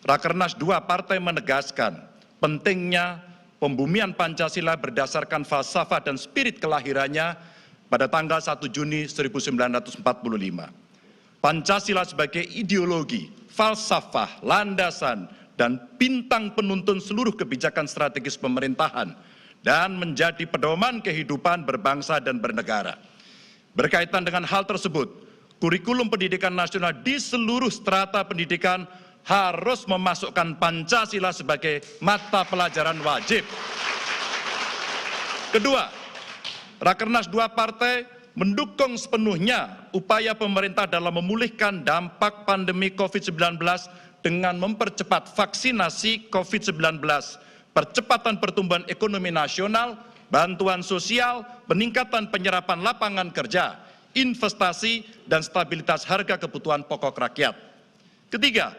Rakernas 2 partai menegaskan pentingnya pembumian Pancasila berdasarkan falsafah dan spirit kelahirannya pada tanggal 1 Juni 1945. Pancasila sebagai ideologi, falsafah, landasan, dan bintang penuntun seluruh kebijakan strategis pemerintahan dan menjadi pedoman kehidupan berbangsa dan bernegara. Berkaitan dengan hal tersebut, kurikulum pendidikan nasional di seluruh strata pendidikan harus memasukkan Pancasila sebagai mata pelajaran wajib. Kedua, Rakernas 2 partai mendukung sepenuhnya upaya pemerintah dalam memulihkan dampak pandemi COVID-19 dengan mempercepat vaksinasi COVID-19, percepatan pertumbuhan ekonomi nasional, bantuan sosial, peningkatan penyerapan lapangan kerja, investasi, dan stabilitas harga kebutuhan pokok rakyat. Ketiga,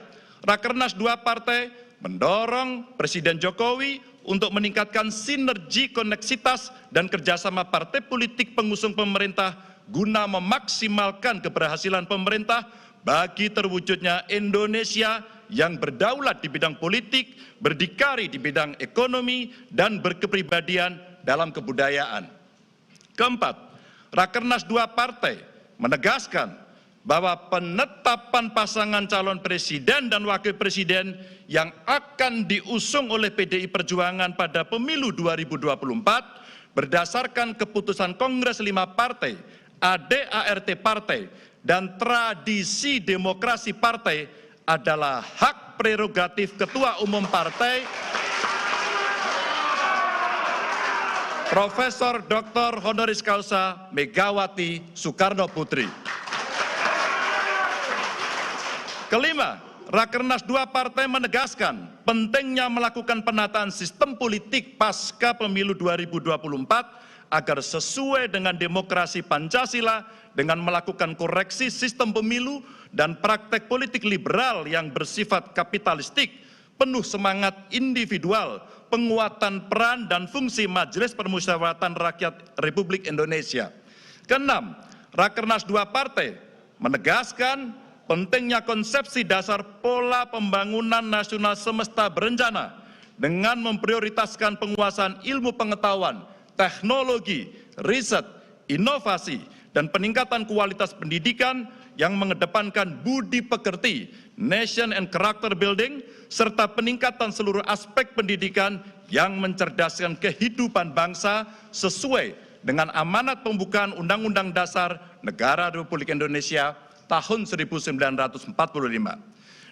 Rakernas 2 partai mendorong Presiden Jokowi untuk meningkatkan sinergi koneksitas dan kerjasama partai politik pengusung pemerintah guna memaksimalkan keberhasilan pemerintah bagi terwujudnya Indonesia yang berdaulat di bidang politik, berdikari di bidang ekonomi, dan berkepribadian dalam kebudayaan. Keempat, Rakernas 2 partai menegaskan bahwa penetapan pasangan calon presiden dan wakil presiden yang akan diusung oleh PDI Perjuangan pada pemilu 2024 berdasarkan keputusan Kongres 5 Partai, ADART Partai, dan tradisi demokrasi partai adalah hak prerogatif Ketua Umum Partai Profesor Dr. Honoris Causa Megawati Soekarno Putri. Kelima, Rakernas 2 partai menegaskan pentingnya melakukan penataan sistem politik pasca pemilu 2024 agar sesuai dengan demokrasi Pancasila dengan melakukan koreksi sistem pemilu dan praktek politik liberal yang bersifat kapitalistik, penuh semangat individual, penguatan peran dan fungsi Majelis Permusyawaratan Rakyat Republik Indonesia. Keenam, Rakernas 2 partai menegaskan pentingnya konsepsi dasar pola pembangunan nasional semesta berencana dengan memprioritaskan penguasaan ilmu pengetahuan, teknologi, riset, inovasi, dan peningkatan kualitas pendidikan yang mengedepankan budi pekerti, nation and character building, serta peningkatan seluruh aspek pendidikan yang mencerdaskan kehidupan bangsa sesuai dengan amanat pembukaan Undang-Undang Dasar Negara Republik Indonesia tahun 1945.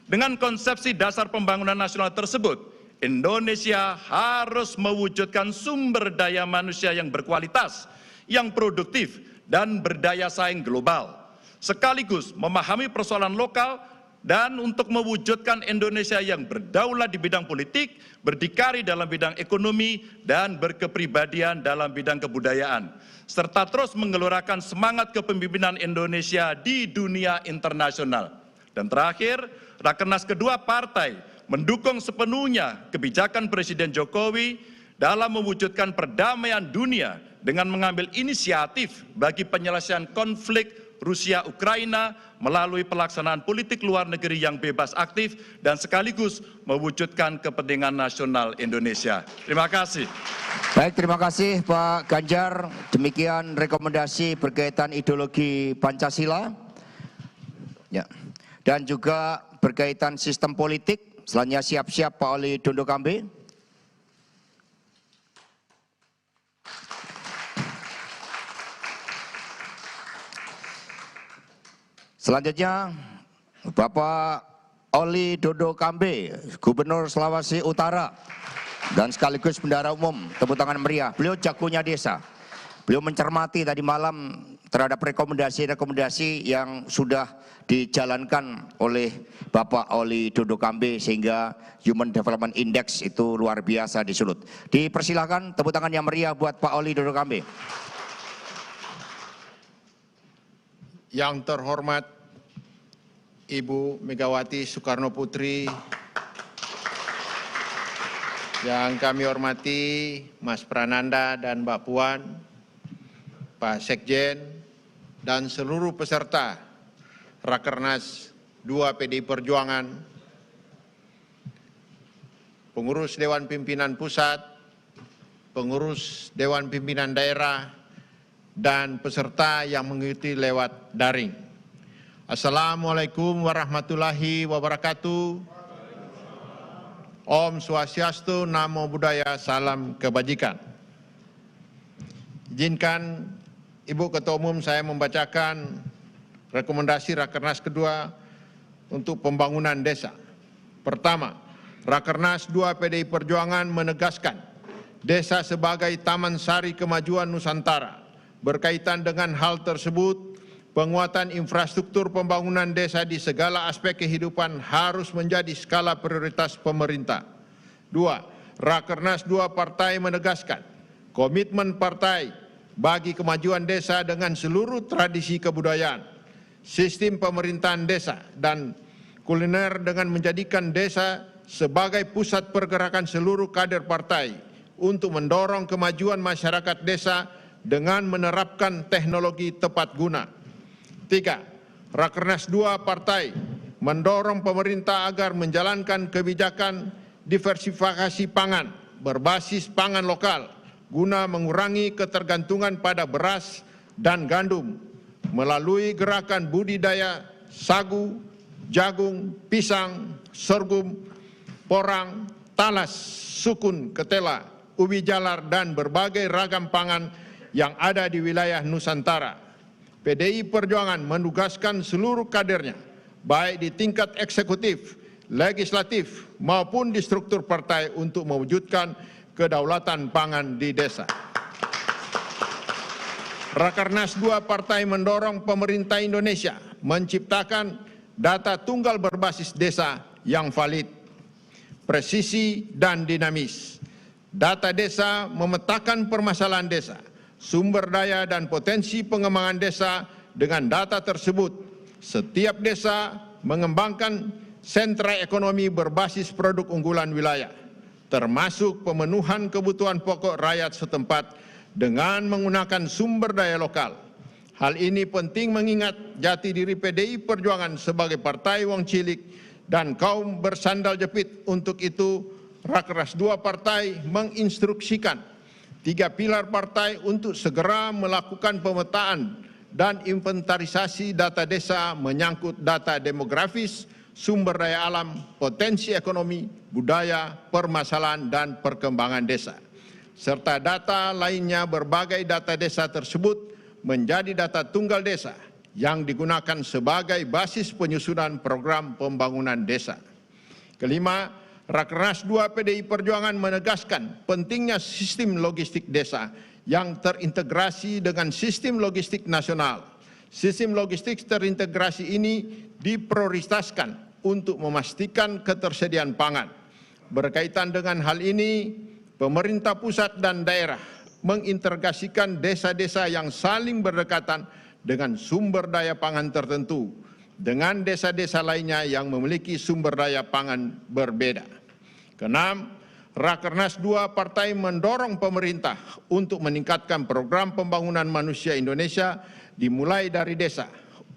Dengan konsepsi dasar pembangunan nasional tersebut, Indonesia harus mewujudkan sumber daya manusia yang berkualitas, yang produktif, dan berdaya saing global, sekaligus memahami persoalan lokal dan untuk mewujudkan Indonesia yang berdaulat di bidang politik, berdikari dalam bidang ekonomi, dan berkepribadian dalam bidang kebudayaan, serta terus menggelorakan semangat kepemimpinan Indonesia di dunia internasional. Dan terakhir, Rakernas kedua partai mendukung sepenuhnya kebijakan Presiden Jokowi dalam mewujudkan perdamaian dunia dengan mengambil inisiatif bagi penyelesaian konflik Rusia-Ukraina melalui pelaksanaan politik luar negeri yang bebas aktif dan sekaligus mewujudkan kepentingan nasional Indonesia. Terima kasih. Baik, terima kasih Pak Ganjar. Demikian rekomendasi berkaitan ideologi Pancasila. Ya. Dan juga berkaitan sistem politik. Selanjutnya siap-siap Pak Oli Dondo Kambe. Selanjutnya Bapak Oli Dondo Kambe, Gubernur Sulawesi Utara dan sekaligus bendahara umum. Tepuk tangan meriah. Beliau jagonya desa. Beliau mencermati tadi malam terhadap rekomendasi-rekomendasi yang sudah dijalankan oleh Bapak Oli Dondo Kambe sehingga Human Development Index itu luar biasa di Sulut. Dipersilakan tepuk tangan yang meriah buat Pak Oli Dondo Kambe. Yang terhormat Ibu Megawati Soekarno Putri, yang kami hormati Mas Prananda dan Mbak Puan, Pak Sekjen, dan seluruh peserta Rakernas 2 PDI Perjuangan, pengurus Dewan Pimpinan Pusat, pengurus Dewan Pimpinan Daerah, dan peserta yang mengikuti lewat daring. Assalamualaikum warahmatullahi wabarakatuh. Om Swastiastu, Namo Buddhaya, salam kebajikan. Izinkan Ibu Ketua Umum saya membacakan rekomendasi Rakernas kedua untuk pembangunan desa. Pertama, Rakernas 2 PDI Perjuangan menegaskan desa sebagai Taman Sari Kemajuan Nusantara. Berkaitan dengan hal tersebut, penguatan infrastruktur pembangunan desa di segala aspek kehidupan harus menjadi skala prioritas pemerintah. 2. Rakernas 2 partai menegaskan komitmen partai bagi kemajuan desa dengan seluruh tradisi kebudayaan, sistem pemerintahan desa, dan kuliner dengan menjadikan desa sebagai pusat pergerakan seluruh kader partai untuk mendorong kemajuan masyarakat desa dengan menerapkan teknologi tepat guna. 3. Rakernas 2 partai mendorong pemerintah agar menjalankan kebijakan diversifikasi pangan berbasis pangan lokal guna mengurangi ketergantungan pada beras dan gandum melalui gerakan budidaya sagu, jagung, pisang, sorghum, porang, talas, sukun, ketela, ubi jalar, dan berbagai ragam pangan yang ada di wilayah Nusantara. PDI Perjuangan menugaskan seluruh kadernya, baik di tingkat eksekutif, legislatif, maupun di struktur partai untuk mewujudkan kedaulatan pangan di desa. Rakernas 2 partai mendorong pemerintah Indonesia menciptakan data tunggal berbasis desa yang valid, presisi, dan dinamis. Data desa memetakan permasalahan desa, sumber daya, dan potensi pengembangan desa. Dengan data tersebut, setiap desa mengembangkan sentra ekonomi berbasis produk unggulan wilayah, termasuk pemenuhan kebutuhan pokok rakyat setempat dengan menggunakan sumber daya lokal. Hal ini penting mengingat jati diri PDI Perjuangan sebagai partai wong cilik dan kaum bersandal jepit. Untuk itu, Rakernas 2 partai menginstruksikan 3 pilar partai untuk segera melakukan pemetaan dan inventarisasi data desa menyangkut data demografis, sumber daya alam, potensi ekonomi, budaya, permasalahan, dan perkembangan desa. Serta data lainnya. Berbagai data desa tersebut menjadi data tunggal desa yang digunakan sebagai basis penyusunan program pembangunan desa. Kelima, Rakernas 2 PDI Perjuangan menegaskan pentingnya sistem logistik desa yang terintegrasi dengan sistem logistik nasional. Sistem logistik terintegrasi ini diprioritaskan untuk memastikan ketersediaan pangan. Berkaitan dengan hal ini, pemerintah pusat dan daerah mengintegrasikan desa-desa yang saling berdekatan dengan sumber daya pangan tertentu dengan desa-desa lainnya yang memiliki sumber daya pangan berbeda. Keenam, Rakernas 2 partai mendorong pemerintah untuk meningkatkan program pembangunan manusia Indonesia dimulai dari desa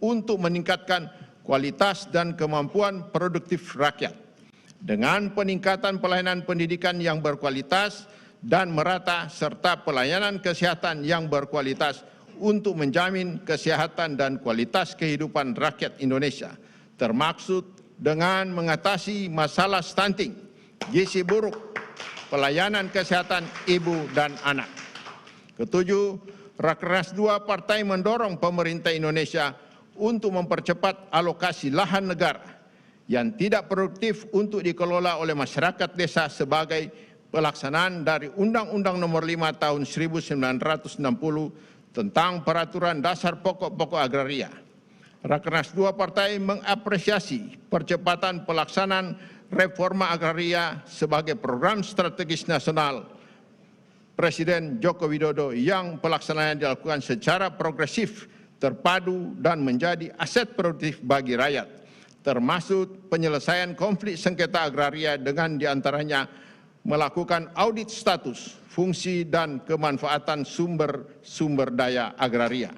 untuk meningkatkan kualitas dan kemampuan produktif rakyat dengan peningkatan pelayanan pendidikan yang berkualitas dan merata serta pelayanan kesehatan yang berkualitas untuk menjamin kesehatan dan kualitas kehidupan rakyat Indonesia, termaksud dengan mengatasi masalah stunting, gizi buruk, pelayanan kesehatan ibu dan anak. Ketujuh, Rakernas 2 partai mendorong pemerintah Indonesia untuk mempercepat alokasi lahan negara yang tidak produktif untuk dikelola oleh masyarakat desa sebagai pelaksanaan dari Undang-Undang Nomor 5 Tahun 1960 tentang Peraturan Dasar Pokok-Pokok Agraria. Rakernas 2 partai mengapresiasi percepatan pelaksanaan reforma agraria sebagai program strategis nasional Presiden Joko Widodo yang pelaksanaannya dilakukan secara progresif, terpadu, dan menjadi aset produktif bagi rakyat, termasuk penyelesaian konflik sengketa agraria dengan diantaranya melakukan audit status, fungsi, dan kemanfaatan sumber daya agraria.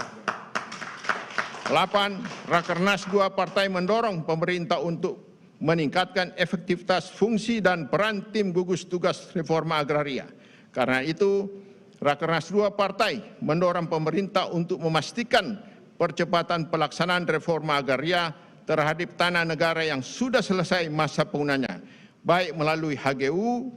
8. Rakernas 2 partai mendorong pemerintah untuk meningkatkan efektivitas fungsi dan peran tim gugus tugas reforma agraria. Karena itu, Rakernas 2 partai mendorong pemerintah untuk memastikan percepatan pelaksanaan reforma agraria terhadap tanah negara yang sudah selesai masa penggunaannya, baik melalui HGU,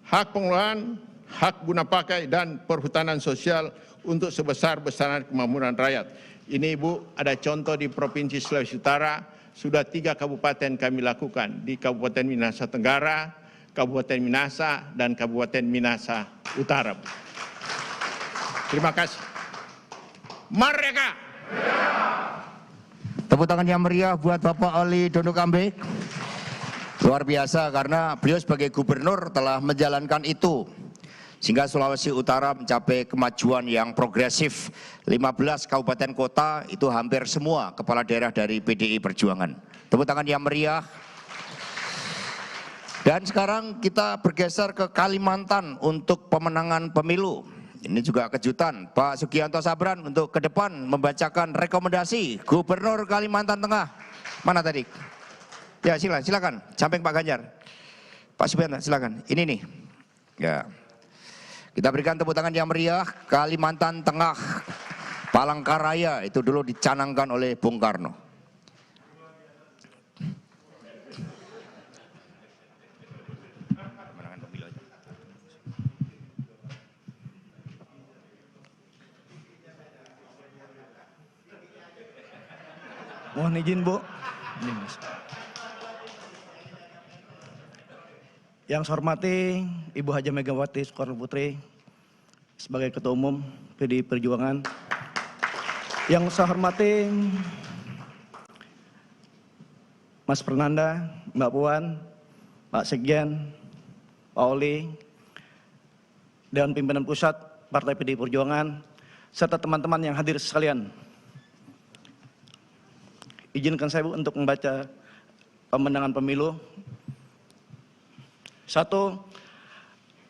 hak pengelolaan, hak guna pakai, dan perhutanan sosial untuk sebesar-besaran kemakmuran rakyat. Ini Ibu, ada contoh di Provinsi Sulawesi Utara, sudah 3 kabupaten kami lakukan, di Kabupaten Minahasa Tenggara, Kabupaten Minahasa, dan Kabupaten Minahasa Utara. Terima kasih. Merdeka! Tepuk tangan yang meriah buat Bapak Oli Dodo Kambe. Luar biasa karena beliau sebagai gubernur telah menjalankan itu. Sehingga Sulawesi Utara mencapai kemajuan yang progresif. 15 kabupaten kota itu hampir semua kepala daerah dari PDI Perjuangan. Tepuk tangan yang meriah. Dan sekarang kita bergeser ke Kalimantan untuk pemenangan pemilu. Ini juga kejutan, Pak Sugianto Sabran untuk ke depan membacakan rekomendasi Gubernur Kalimantan Tengah. Mana tadi? Ya silakan, samping Pak Ganjar. Pak Sugianto silakan, ini nih. Ya, kita berikan tepuk tangan yang meriah. Kalimantan Tengah, Palangkaraya itu dulu dicanangkan oleh Bung Karno. Mohon izin Bu. Yang saya hormati Ibu Haja Megawati Soekarno Putri sebagai Ketua Umum PDI Perjuangan. Yang saya hormati Mas Pernanda, Mbak Puan, Pak Sekjen, Pak Oli, Dewan Pimpinan Pusat Partai PDI Perjuangan, serta teman-teman yang hadir sekalian. Izinkan saya Bu untuk membaca pemenangan pemilu. 1.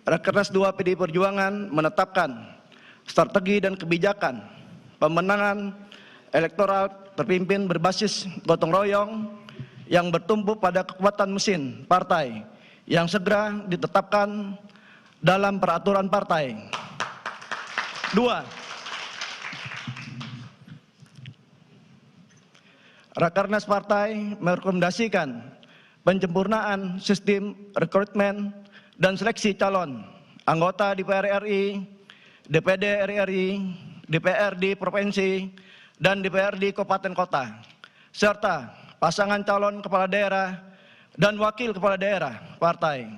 Rakernas 2 PDI Perjuangan menetapkan strategi dan kebijakan pemenangan elektoral terpimpin berbasis gotong royong yang bertumpu pada kekuatan mesin partai yang segera ditetapkan dalam peraturan partai. 2. Rakernas Partai merekomendasikan penyempurnaan sistem rekrutmen dan seleksi calon anggota DPR RI, DPD RI, DPRD Provinsi, dan DPRD Kabupaten Kota, serta pasangan calon kepala daerah dan wakil kepala daerah partai.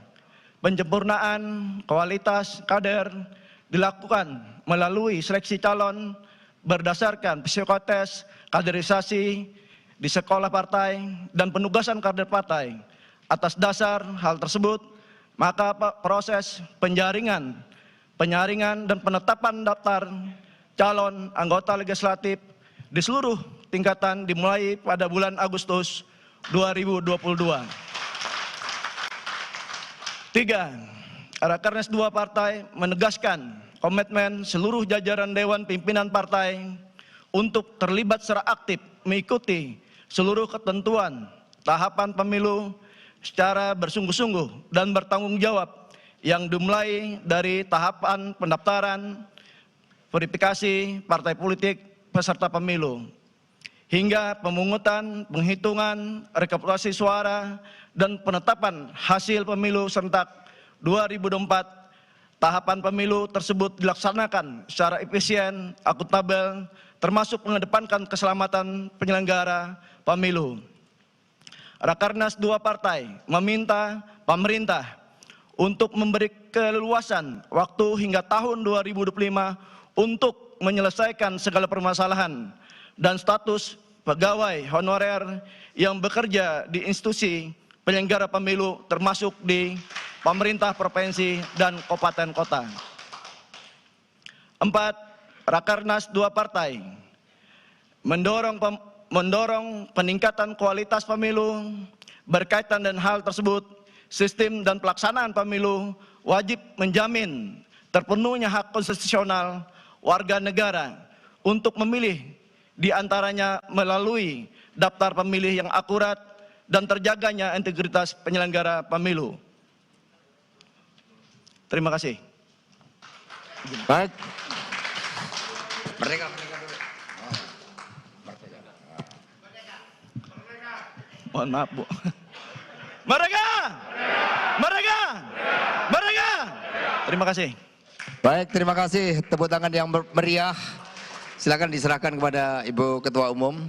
Penyempurnaan kualitas kader dilakukan melalui seleksi calon berdasarkan psikotes kaderisasi di sekolah partai dan penugasan kader partai. Atas dasar hal tersebut, maka proses penyaringan dan penetapan daftar calon anggota legislatif di seluruh tingkatan dimulai pada bulan Agustus 2022. 3. Rakernas 2 partai menegaskan komitmen seluruh jajaran Dewan Pimpinan Partai untuk terlibat secara aktif mengikuti seluruh ketentuan tahapan pemilu secara bersungguh-sungguh dan bertanggung jawab yang dimulai dari tahapan pendaftaran, verifikasi partai politik peserta pemilu, hingga pemungutan, penghitungan, rekapitulasi suara, dan penetapan hasil pemilu serentak 2024. Tahapan pemilu tersebut dilaksanakan secara efisien, akuntabel, termasuk mengedepankan keselamatan penyelenggara pemilu. Rakernas 2 partai meminta pemerintah untuk memberi keleluasan waktu hingga tahun 2025 untuk menyelesaikan segala permasalahan dan status pegawai honorer yang bekerja di institusi penyelenggara pemilu termasuk di pemerintah provinsi dan kabupaten kota. 4. Rakernas 2 partai mendorong peningkatan kualitas pemilu. Berkaitan dengan hal tersebut, sistem dan pelaksanaan pemilu wajib menjamin terpenuhnya hak konstitusional warga negara untuk memilih, di antaranya melalui daftar pemilih yang akurat, dan terjaganya integritas penyelenggara pemilu. Terima kasih. Baik. Merdeka dulu. Mohon maaf, Bu. Merdeka! Merdeka! Merdeka! Terima kasih. Baik, terima kasih. Tepuk tangan yang meriah. Silakan diserahkan kepada Ibu Ketua Umum.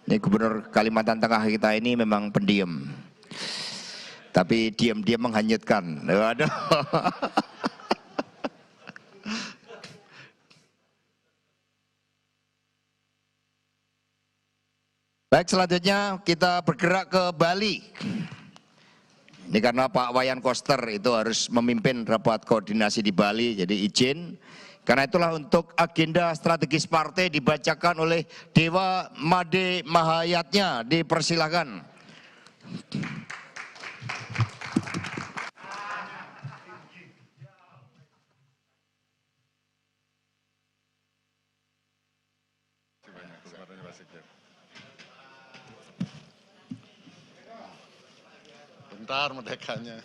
Ini Gubernur Kalimantan Tengah kita ini memang pendiam. Tapi diam-diam menghanyutkan. Waduh. Baik, selanjutnya kita bergerak ke Bali. Ini karena Pak Wayan Koster itu harus memimpin rapat koordinasi di Bali, jadi izin. Karena itulah untuk agenda strategis partai dibacakan oleh Dewa Made Mahayatnya. Dipersilakan. Bentar merdekanya.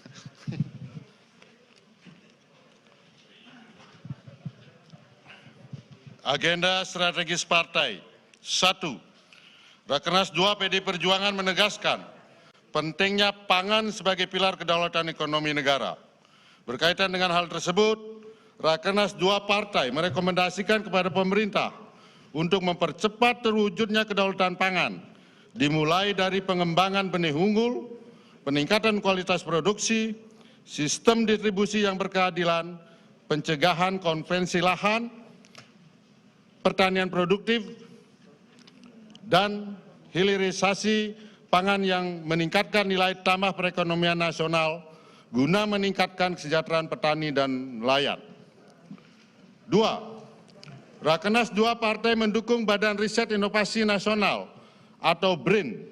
Agenda strategis partai. 1. Rakernas 2 PD Perjuangan menegaskan pentingnya pangan sebagai pilar kedaulatan ekonomi negara. Berkaitan dengan hal tersebut, Rakernas 2 partai merekomendasikan kepada pemerintah untuk mempercepat terwujudnya kedaulatan pangan, dimulai dari pengembangan benih unggul, peningkatan kualitas produksi, sistem distribusi yang berkeadilan, pencegahan konvensi lahan, pertanian produktif, dan hilirisasi pangan yang meningkatkan nilai tambah perekonomian nasional guna meningkatkan kesejahteraan petani dan nelayan. 2. Rakernas 2 partai mendukung Badan Riset Inovasi Nasional atau BRIN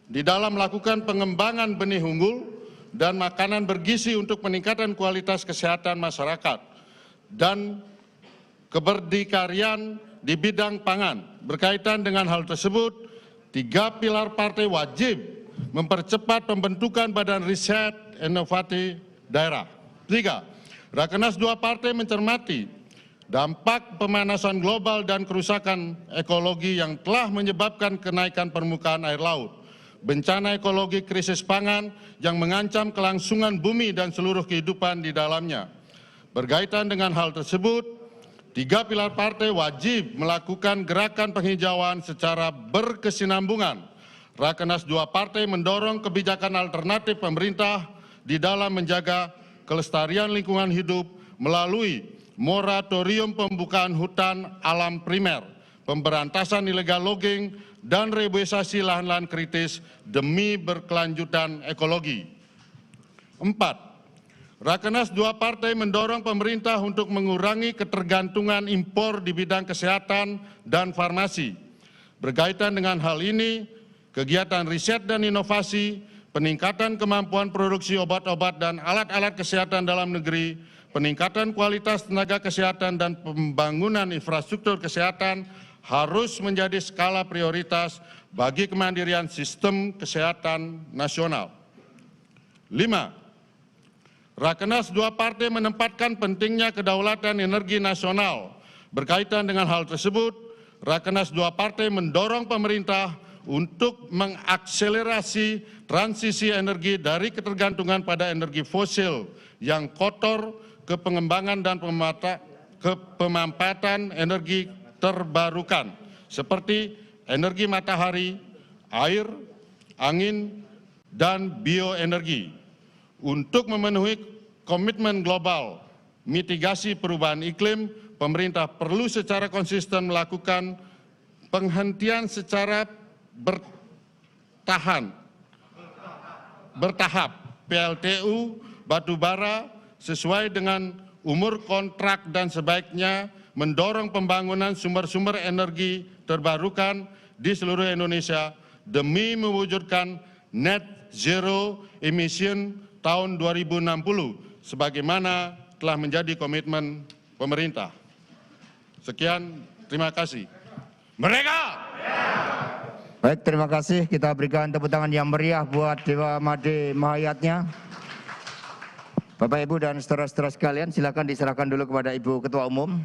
di dalam melakukan pengembangan benih unggul dan makanan bergizi untuk peningkatan kualitas kesehatan masyarakat dan keberdikarian di bidang pangan. Berkaitan dengan hal tersebut, 3 pilar partai wajib mempercepat pembentukan Badan Riset Inovasi Daerah. 3. Rakernas 2 partai mencermati dampak pemanasan global dan kerusakan ekologi yang telah menyebabkan kenaikan permukaan air laut, bencana ekologi krisis pangan yang mengancam kelangsungan bumi dan seluruh kehidupan di dalamnya. Berkaitan dengan hal tersebut, 3 pilar partai wajib melakukan gerakan penghijauan secara berkesinambungan. Rakernas 2 partai mendorong kebijakan alternatif pemerintah di dalam menjaga kelestarian lingkungan hidup melalui moratorium pembukaan hutan alam primer, pemberantasan illegal logging, dan reboisasi lahan-lahan kritis demi berkelanjutan ekologi. 4. Rakernas 2 partai mendorong pemerintah untuk mengurangi ketergantungan impor di bidang kesehatan dan farmasi. Berkaitan dengan hal ini, kegiatan riset dan inovasi, peningkatan kemampuan produksi obat-obat dan alat-alat kesehatan dalam negeri, peningkatan kualitas tenaga kesehatan dan pembangunan infrastruktur kesehatan harus menjadi skala prioritas bagi kemandirian sistem kesehatan nasional. 5. Rakernas 2 partai menempatkan pentingnya kedaulatan energi nasional. Berkaitan dengan hal tersebut, Rakernas 2 partai mendorong pemerintah untuk mengakselerasi transisi energi dari ketergantungan pada energi fosil yang kotor ke pengembangan dan pemanfaatan energi terbarukan seperti energi matahari, air, angin, dan bioenergi. Untuk memenuhi komitmen global mitigasi perubahan iklim, pemerintah perlu secara konsisten melakukan penghentian secara bertahap PLTU batubara sesuai dengan umur kontrak dan sebaiknya mendorong pembangunan sumber-sumber energi terbarukan di seluruh Indonesia demi mewujudkan net zero emission tahun 2060 sebagaimana telah menjadi komitmen pemerintah. Sekian, terima kasih. Merdeka! Baik, terima kasih. Kita berikan tepuk tangan yang meriah buat Dewa Made Mahayatnya. Bapak, Ibu, dan saudara-saudara sekalian, silakan diserahkan dulu kepada Ibu Ketua Umum.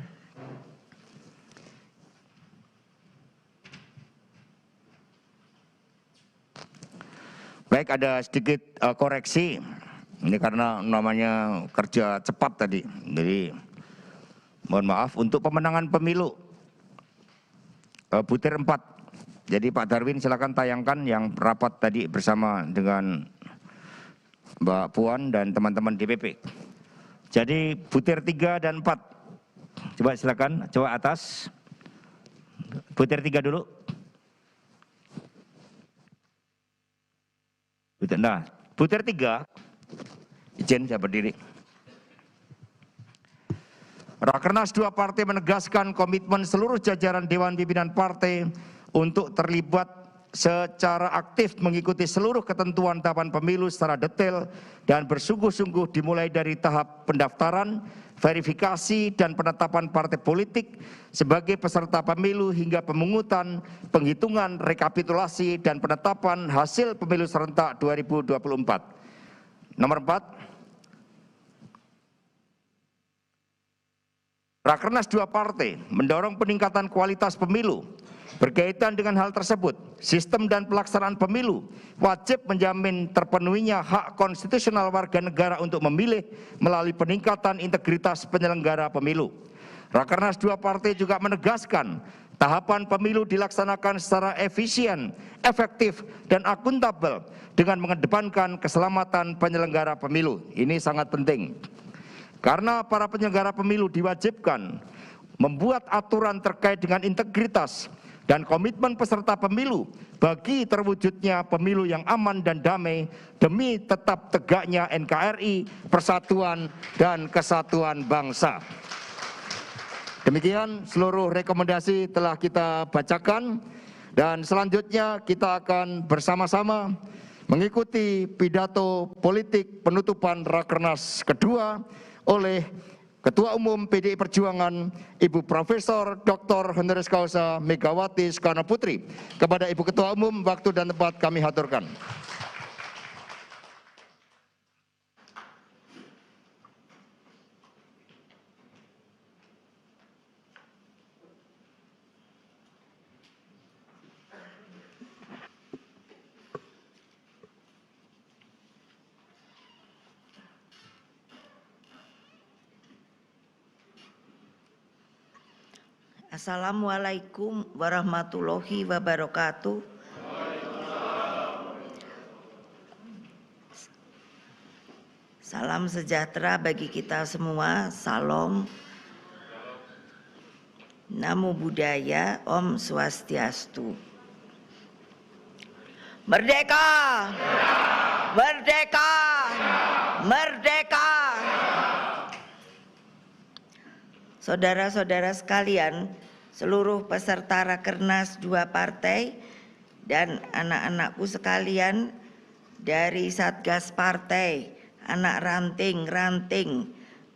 Baik, ada sedikit koreksi. Ini karena namanya kerja cepat tadi. Jadi, mohon maaf untuk pemenangan pemilu butir 4. Jadi Pak Darwin silakan tayangkan yang rapat tadi bersama dengan Mbak Puan dan teman-teman DPP. Jadi butir 3 dan 4. Coba silakan, coba atas. Butir 3 dulu. Nah, butir 3, izin saya berdiri. Rakernas 2 partai menegaskan komitmen seluruh jajaran Dewan Pimpinan Partai untuk terlibat secara aktif mengikuti seluruh ketentuan tahapan pemilu secara detail dan bersungguh-sungguh dimulai dari tahap pendaftaran, verifikasi, dan penetapan partai politik sebagai peserta pemilu hingga pemungutan, penghitungan, rekapitulasi, dan penetapan hasil pemilu serentak 2024. Nomor 4. Rakernas 2 partai mendorong peningkatan kualitas pemilu. Berkaitan dengan hal tersebut, sistem dan pelaksanaan pemilu wajib menjamin terpenuhinya hak konstitusional warga negara untuk memilih melalui peningkatan integritas penyelenggara pemilu. Rakernas 2 partai juga menegaskan tahapan pemilu dilaksanakan secara efisien, efektif, dan akuntabel dengan mengedepankan keselamatan penyelenggara pemilu. Ini sangat penting. Karena para penyelenggara pemilu diwajibkan membuat aturan terkait dengan integritas dan komitmen peserta pemilu bagi terwujudnya pemilu yang aman dan damai demi tetap tegaknya NKRI, persatuan dan kesatuan bangsa. Demikian seluruh rekomendasi telah kita bacakan dan selanjutnya kita akan bersama-sama mengikuti pidato politik penutupan Rakernas kedua oleh Ketua Umum PDI Perjuangan, Ibu Profesor Dr. Honoris Causa Megawati Soekarno Putri. Kepada Ibu Ketua Umum, waktu dan tempat kami haturkan. Assalamualaikum warahmatullahi wabarakatuh. Salam sejahtera bagi kita semua. Salam. Namo Buddhaya. Om Swastiastu. Merdeka! Merdeka! Merdeka! Saudara-saudara sekalian, seluruh peserta Rakernas 2 partai dan anak-anakku sekalian dari Satgas Partai, anak ranting,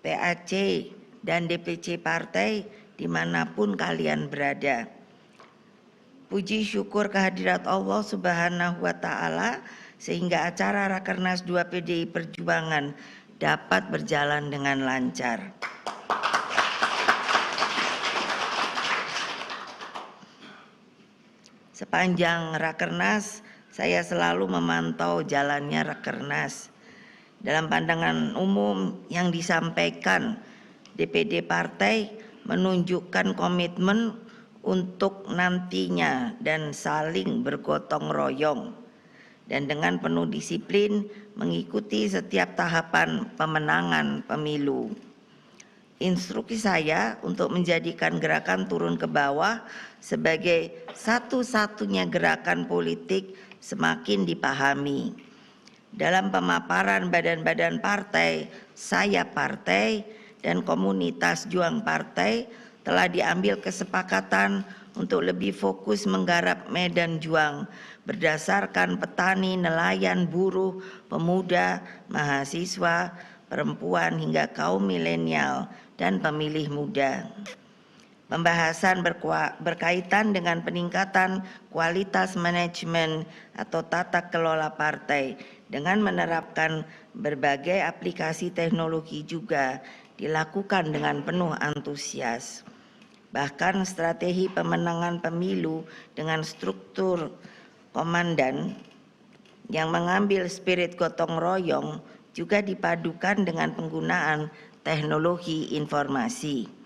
PAC, dan DPC Partai dimanapun kalian berada. Puji syukur kehadirat Allah Subhanahu wa Ta'ala sehingga acara Rakernas 2 PDI Perjuangan dapat berjalan dengan lancar. Sepanjang Rakernas, saya selalu memantau jalannya Rakernas. Dalam pandangan umum yang disampaikan, DPD Partai menunjukkan komitmen untuk nantinya dan saling bergotong royong dan dengan penuh disiplin mengikuti setiap tahapan pemenangan pemilu. Instruksi saya untuk menjadikan gerakan turun ke bawah sebagai satu-satunya gerakan politik semakin dipahami. Dalam pemaparan badan-badan partai, saya partai, dan komunitas juang partai telah diambil kesepakatan untuk lebih fokus menggarap medan juang berdasarkan petani, nelayan, buruh, pemuda, mahasiswa, perempuan hingga kaum milenial dan pemilih muda. Pembahasan berkaitan dengan peningkatan kualitas manajemen atau tata kelola partai dengan menerapkan berbagai aplikasi teknologi juga dilakukan dengan penuh antusias. Bahkan strategi pemenangan pemilu dengan struktur komandan yang mengambil spirit gotong royong juga dipadukan dengan penggunaan teknologi informasi.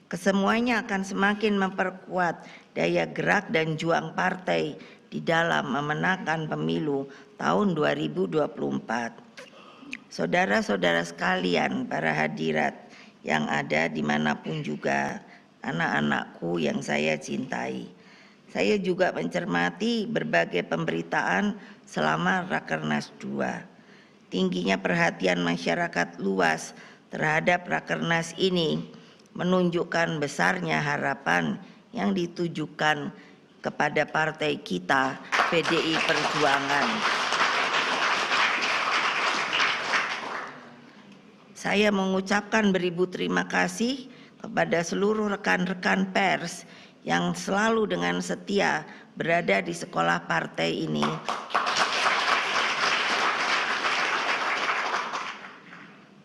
Kesemuanya akan semakin memperkuat daya gerak dan juang partai di dalam memenangkan pemilu tahun 2024. Saudara-saudara sekalian, para hadirat yang ada dimanapun juga, anak-anakku yang saya cintai. Saya juga mencermati berbagai pemberitaan selama Rakernas 2. Tingginya perhatian masyarakat luas terhadap Rakernas ini menunjukkan besarnya harapan yang ditujukan kepada partai kita, PDI Perjuangan. Saya mengucapkan beribu terima kasih kepada seluruh rekan-rekan pers yang selalu dengan setia berada di sekolah partai ini.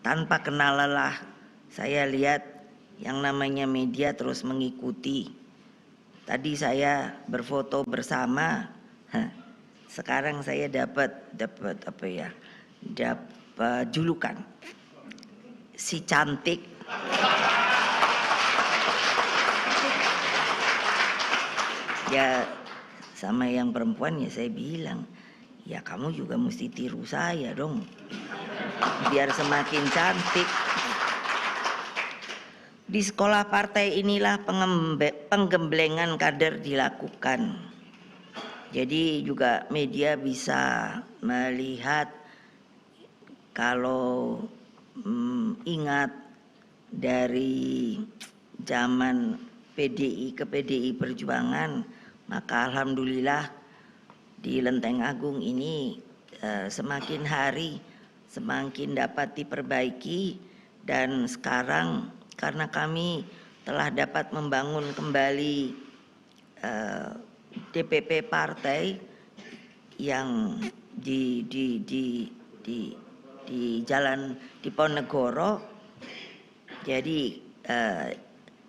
Tanpa kenal lelah, saya lihat yang namanya media terus mengikuti. Tadi saya berfoto bersama, sekarang saya dapat julukan si cantik. Ya sama yang perempuan ya saya bilang, ya kamu juga mesti tiru saya dong, biar semakin cantik. Di sekolah partai inilah penggemblengan kader dilakukan. Jadi juga media bisa melihat kalau ingat dari zaman PDI ke PDI Perjuangan, maka alhamdulillah di Lenteng Agung ini semakin hari semakin dapat diperbaiki, dan sekarang karena kami telah dapat membangun kembali DPP partai yang di Jalan Diponegoro. Jadi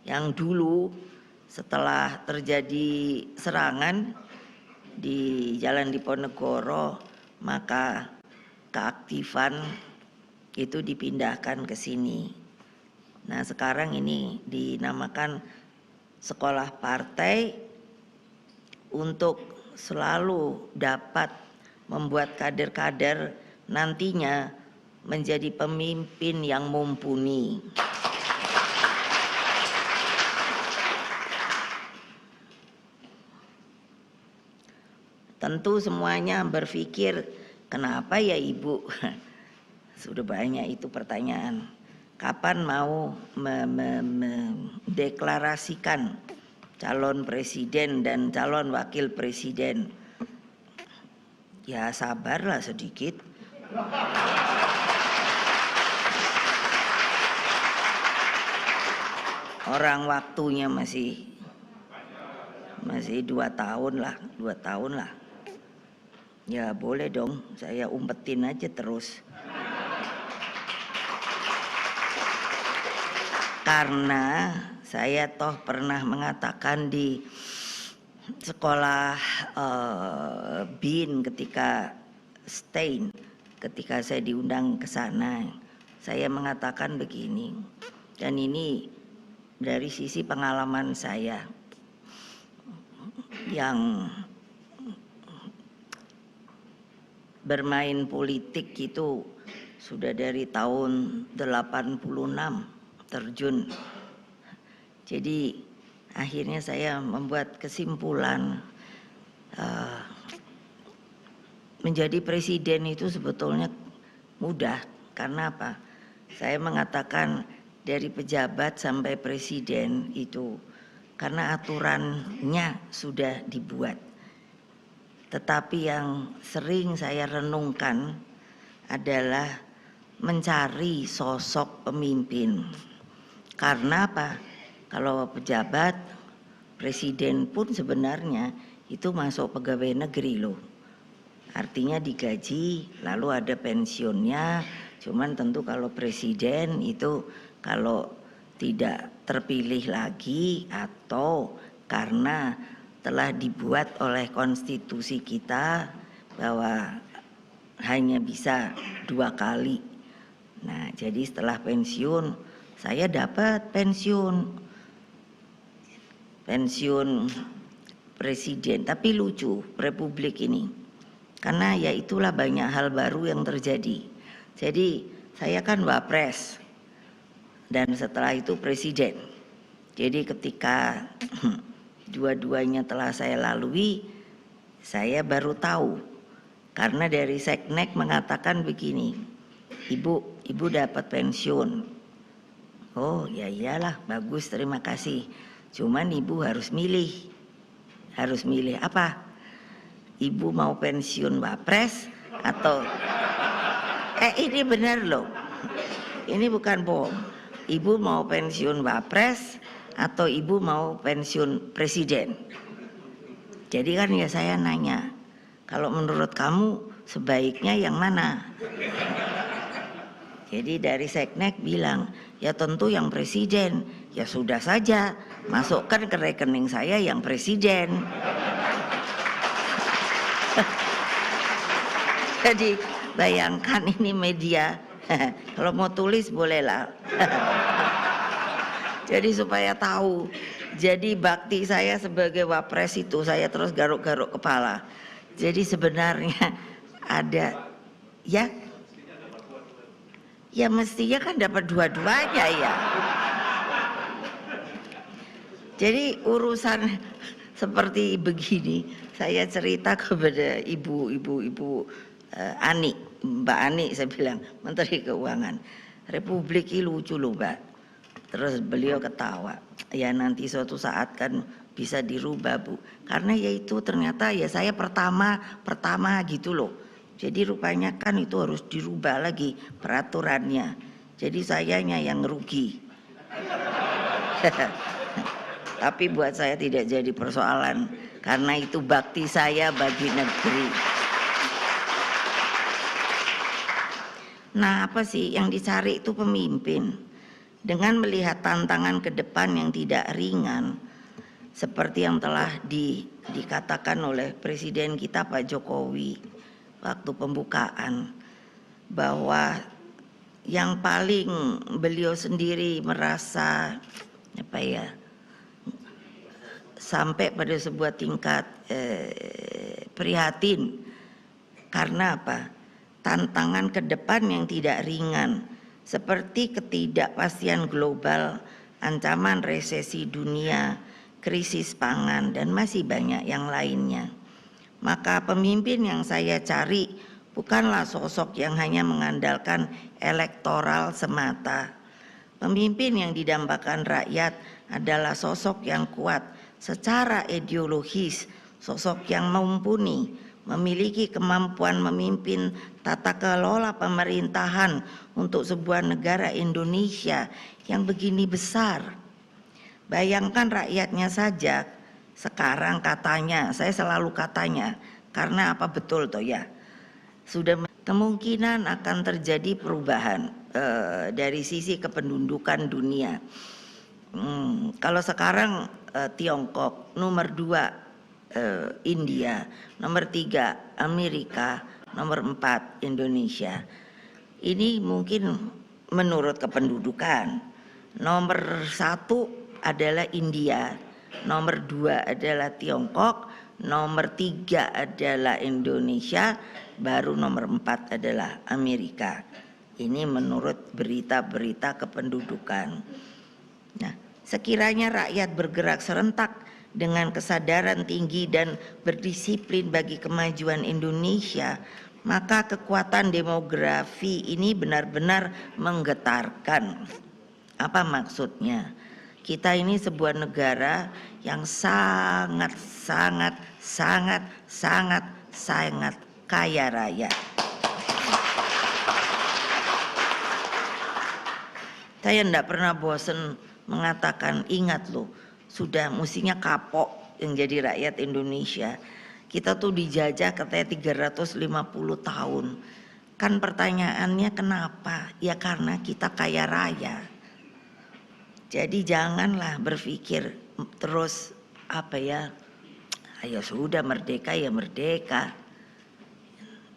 yang dulu setelah terjadi serangan di Jalan Diponegoro, maka keaktifan itu dipindahkan ke sini. Nah sekarang ini dinamakan sekolah partai untuk selalu dapat membuat kader-kader nantinya menjadi pemimpin yang mumpuni. Tentu semuanya berpikir, kenapa ya Ibu? Sudah banyak itu pertanyaan. Kapan mau mendeklarasikan calon presiden dan calon wakil presiden? Ya sabarlah sedikit. Orang waktunya masih 2 tahun lah. Ya boleh dong, saya umpetin aja terus. Karena saya toh pernah mengatakan di sekolah BIN ketika Stein, ketika saya diundang ke sana, saya mengatakan begini, dan ini dari sisi pengalaman saya yang bermain politik itu sudah dari tahun 86 terjun. Jadi akhirnya saya membuat kesimpulan, menjadi presiden itu sebetulnya mudah. Karena apa? Saya mengatakan dari pejabat sampai presiden itu karena aturannya sudah dibuat. Tetapi yang sering saya renungkan adalah mencari sosok pemimpin. Karena apa? Kalau pejabat, presiden pun sebenarnya itu masuk pegawai negeri loh. Artinya digaji, lalu ada pensiunnya. Cuman tentu kalau presiden itu kalau tidak terpilih lagi atau karena telah dibuat oleh konstitusi kita bahwa hanya bisa 2 kali. Nah, jadi setelah pensiun, saya dapat pensiun presiden. Tapi lucu republik ini, karena ya itulah banyak hal baru yang terjadi. Jadi saya kan wapres dan setelah itu presiden. Jadi ketika dua-duanya telah saya lalui, saya baru tahu. Karena dari Seknek mengatakan begini, ibu dapat pensiun. Oh ya iyalah, bagus, terima kasih. Cuman ibu harus milih. Harus milih apa? Ibu mau pensiun wapres atau ini benar loh. Ini bukan bohong. Ibu mau pensiun wapres atau ibu mau pensiun presiden? Jadi kan ya saya nanya, kalau menurut kamu sebaiknya yang mana? Jadi dari Seknek bilang, ya tentu yang presiden. Ya sudah saja, masukkan ke rekening saya yang presiden. Jadi bayangkan ini media, kalau mau tulis bolehlah. Jadi supaya tahu, jadi bakti saya sebagai wapres itu saya terus garuk-garuk kepala. Jadi sebenarnya ada ya mestinya kan dapat dua-duanya ya. Jadi urusan seperti begini saya cerita kepada ibu Ani, Mbak Ani, saya bilang Menteri Keuangan, Republik ini lucu loh Mbak. Terus beliau ketawa, ya nanti suatu saat kan bisa dirubah Bu, karena ya itu ternyata ya saya pertama gitu loh. Jadi rupanya kan itu harus dirubah lagi peraturannya. Jadi sayanya yang rugi. Tapi buat saya tidak jadi persoalan, karena itu bakti saya bagi negeri. Nah, apa sih yang dicari itu pemimpin. Dengan melihat tantangan ke depan yang tidak ringan, seperti yang telah dikatakan oleh Presiden kita Pak Jokowi waktu pembukaan, bahwa yang paling beliau sendiri merasa sampai pada sebuah tingkat prihatin karena apa? Tantangan ke depan yang tidak ringan, seperti ketidakpastian global, ancaman resesi dunia, krisis pangan, dan masih banyak yang lainnya. Maka pemimpin yang saya cari bukanlah sosok yang hanya mengandalkan elektoral semata. Pemimpin yang didambakan rakyat adalah sosok yang kuat secara ideologis, sosok yang mumpuni, memiliki kemampuan memimpin tata kelola pemerintahan untuk sebuah negara Indonesia yang begini besar. Bayangkan rakyatnya saja sekarang katanya, saya selalu katanya, karena apa betul toh ya, sudah kemungkinan akan terjadi perubahan dari sisi kependudukan dunia. Kalau sekarang Tiongkok, nomor 2 India, nomor 3 Amerika, nomor 4 Indonesia. Ini mungkin menurut kependudukan. Nomor 1 adalah India, nomor 2 adalah Tiongkok, nomor 3 adalah Indonesia, baru nomor 4 adalah Amerika. Ini menurut berita-berita kependudukan. Nah, sekiranya rakyat bergerak serentak dengan kesadaran tinggi dan berdisiplin bagi kemajuan Indonesia, maka kekuatan demografi ini benar-benar menggetarkan. Apa maksudnya? Kita ini sebuah negara yang sangat kaya raya. Saya tidak pernah bosan mengatakan, ingat loh, sudah mestinya kapok yang jadi rakyat Indonesia. Kita tuh dijajah katanya 350 tahun. Kan pertanyaannya kenapa? Ya karena kita kaya raya. Jadi janganlah berpikir terus ayo sudah merdeka ya merdeka.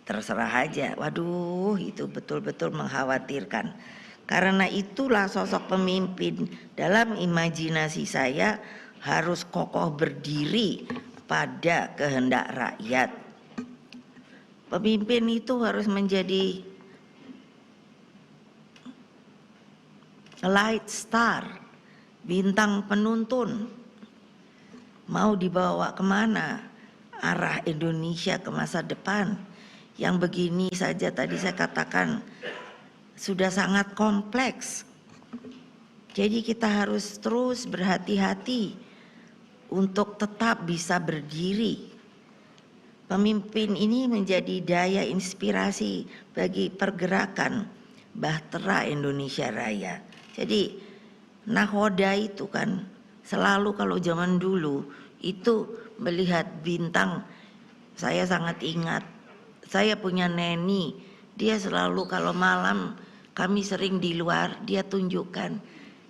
Terserah aja. Waduh, itu betul-betul mengkhawatirkan. Karena itulah sosok pemimpin dalam imajinasi saya harus kokoh berdiri pada kehendak rakyat. Pemimpin itu harus menjadi light star, bintang penuntun. Mau dibawa kemana arah Indonesia ke masa depan? Yang begini saja tadi saya katakan sudah sangat kompleks. Jadi kita harus terus berhati-hati untuk tetap bisa berdiri. Pemimpin ini menjadi daya inspirasi bagi pergerakan Bahtera Indonesia Raya. Jadi nahoda itu kan selalu kalau zaman dulu itu melihat bintang. Saya sangat ingat, saya punya neni, dia selalu kalau malam kami sering di luar, dia tunjukkan,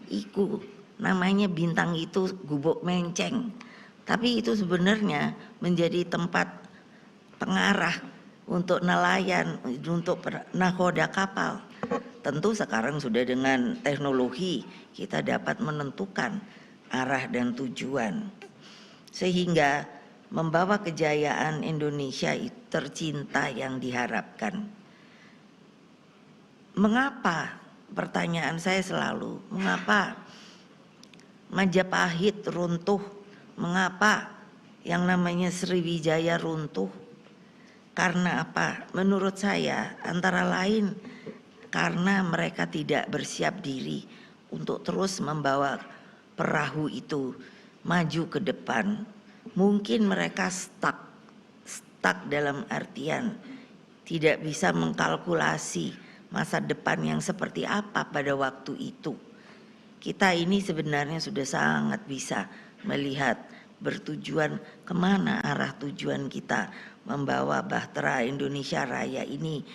iku namanya bintang itu Gubuk Menceng. Tapi itu sebenarnya menjadi tempat pengarah untuk nelayan, untuk nahoda kapal. Tentu sekarang sudah dengan teknologi kita dapat menentukan arah dan tujuan. Sehingga membawa kejayaan Indonesia tercinta yang diharapkan. Mengapa? Pertanyaan saya selalu, mengapa Majapahit runtuh? Mengapa yang namanya Sriwijaya runtuh? Karena apa? Menurut saya antara lain karena mereka tidak bersiap diri untuk terus membawa perahu itu maju ke depan. Mungkin mereka stuck dalam artian tidak bisa mengkalkulasi masa depan yang seperti apa pada waktu itu. Kita ini sebenarnya sudah sangat bisa melihat bertujuan kemana arah tujuan kita membawa Bahtera Indonesia Raya ini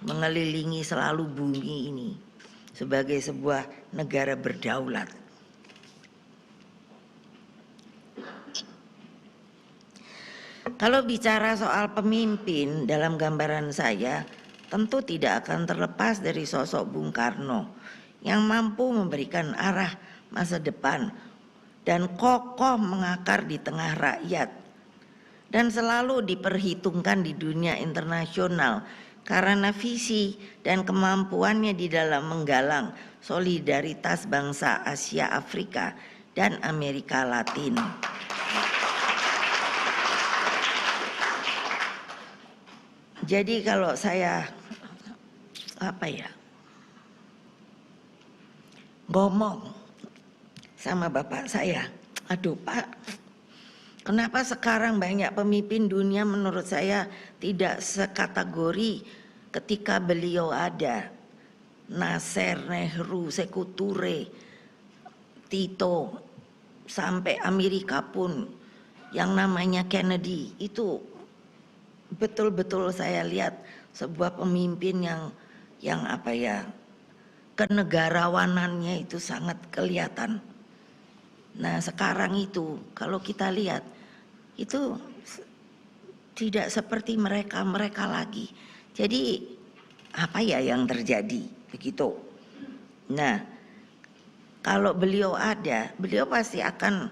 mengelilingi selalu bumi ini sebagai sebuah negara berdaulat. Kalau bicara soal pemimpin dalam gambaran saya, tentu tidak akan terlepas dari sosok Bung Karno yang mampu memberikan arah masa depan dan kokoh mengakar di tengah rakyat dan selalu diperhitungkan di dunia internasional karena visi dan kemampuannya di dalam menggalang solidaritas bangsa Asia, Afrika, dan Amerika Latin. Jadi kalau saya ngomong sama bapak saya, aduh Pak, kenapa sekarang banyak pemimpin dunia menurut saya tidak sekategori ketika beliau ada. Nasser, Nehru, Sekou Touré, Tito, sampai Amerika pun yang namanya Kennedy, itu betul-betul saya lihat sebuah pemimpin yang kenegarawanannya itu sangat kelihatan. Nah sekarang itu kalau kita lihat itu tidak seperti mereka lagi. Jadi apa ya yang terjadi begitu. Nah kalau beliau ada, beliau pasti akan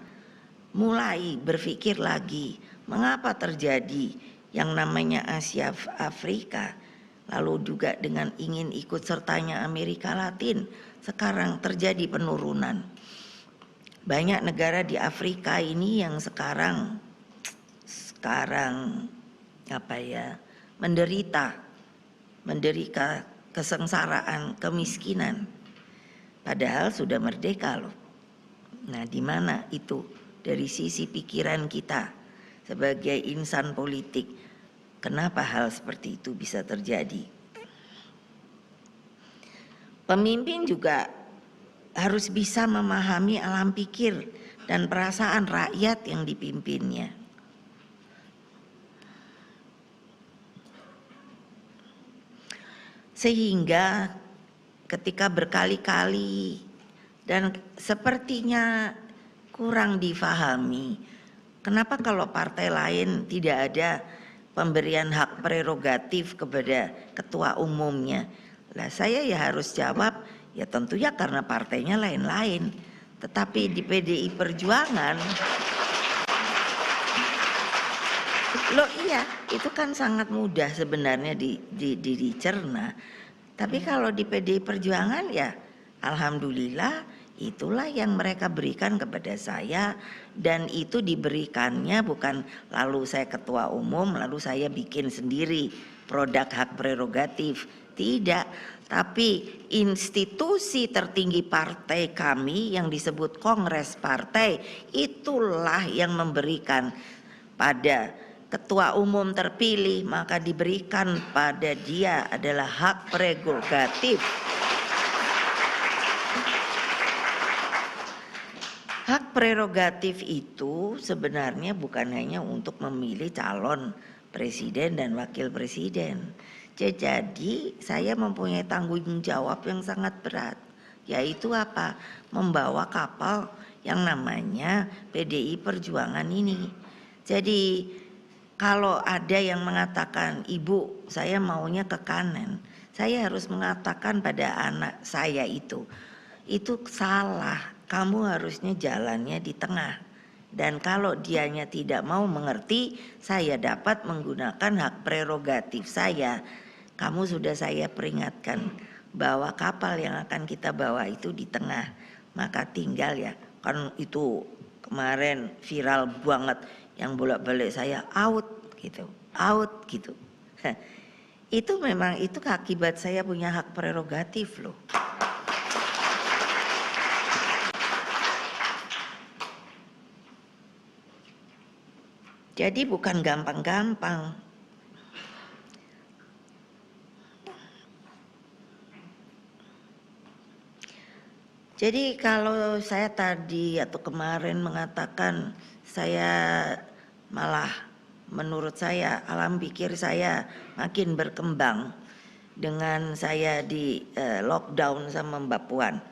mulai berpikir lagi mengapa terjadi yang namanya Asia Afrika, lalu juga dengan ingin ikut sertanya Amerika Latin, sekarang terjadi penurunan. Banyak negara di Afrika ini yang sekarang menderita kesengsaraan, kemiskinan. Padahal sudah merdeka loh. Nah, di mana itu dari sisi pikiran kita sebagai insan politik, kenapa hal seperti itu bisa terjadi? Pemimpin juga harus bisa memahami alam pikir dan perasaan rakyat yang dipimpinnya. Sehingga ketika berkali-kali dan sepertinya kurang difahami, kenapa kalau partai lain tidak ada pemberian hak prerogatif kepada ketua umumnya? Lah saya ya harus jawab, ya tentunya karena partainya lain-lain. Tetapi di PDI Perjuangan, loh iya, itu kan sangat mudah sebenarnya dicerna. Tapi kalau di PDI Perjuangan ya alhamdulillah itulah yang mereka berikan kepada saya, dan itu diberikannya bukan lalu saya ketua umum lalu saya bikin sendiri produk hak prerogatif. Tidak, tapi institusi tertinggi partai kami yang disebut Kongres Partai itulah yang memberikan pada ketua umum terpilih, maka diberikan pada dia adalah hak prerogatif. Hak prerogatif itu sebenarnya bukan hanya untuk memilih calon presiden dan wakil presiden. Jadi saya mempunyai tanggung jawab yang sangat berat, yaitu apa? Membawa kapal yang namanya PDI Perjuangan ini. Jadi kalau ada yang mengatakan, ibu saya maunya ke kanan, saya harus mengatakan pada anak saya itu salah, kamu harusnya jalannya di tengah. Dan kalau dianya tidak mau mengerti, saya dapat menggunakan hak prerogatif saya. Kamu sudah saya peringatkan bahwa kapal yang akan kita bawa itu di tengah. Maka tinggal ya, kan itu kemarin viral banget yang bolak-balik saya out gitu. Itu memang itu akibat saya punya hak prerogatif loh. Jadi bukan gampang-gampang. Jadi kalau saya tadi atau kemarin mengatakan saya malah menurut saya alam pikir saya makin berkembang dengan saya di lockdown sama Mbak Puan.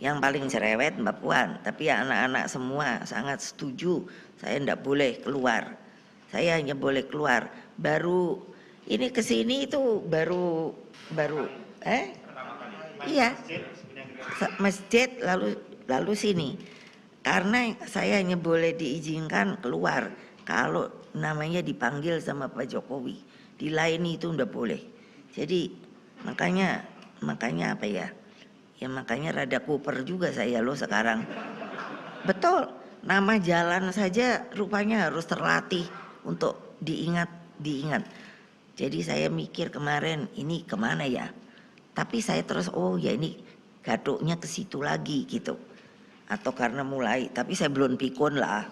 Yang paling cerewet Mbak Puan, tapi anak-anak semua sangat setuju saya tidak boleh keluar. Saya hanya boleh keluar. Baru ini kesini itu baru iya. Masjid lalu sini, karena saya hanya boleh diizinkan keluar kalau namanya dipanggil sama Pak Jokowi, di lain itu ndak boleh. Jadi makanya apa ya makanya rada kuper juga saya loh sekarang. Betul, nama jalan saja rupanya harus terlatih untuk diingat. Jadi saya mikir kemarin ini kemana ya, tapi saya terus oh ya ini gaduknya ke situ lagi gitu. Atau karena mulai, tapi saya belum pikun lah.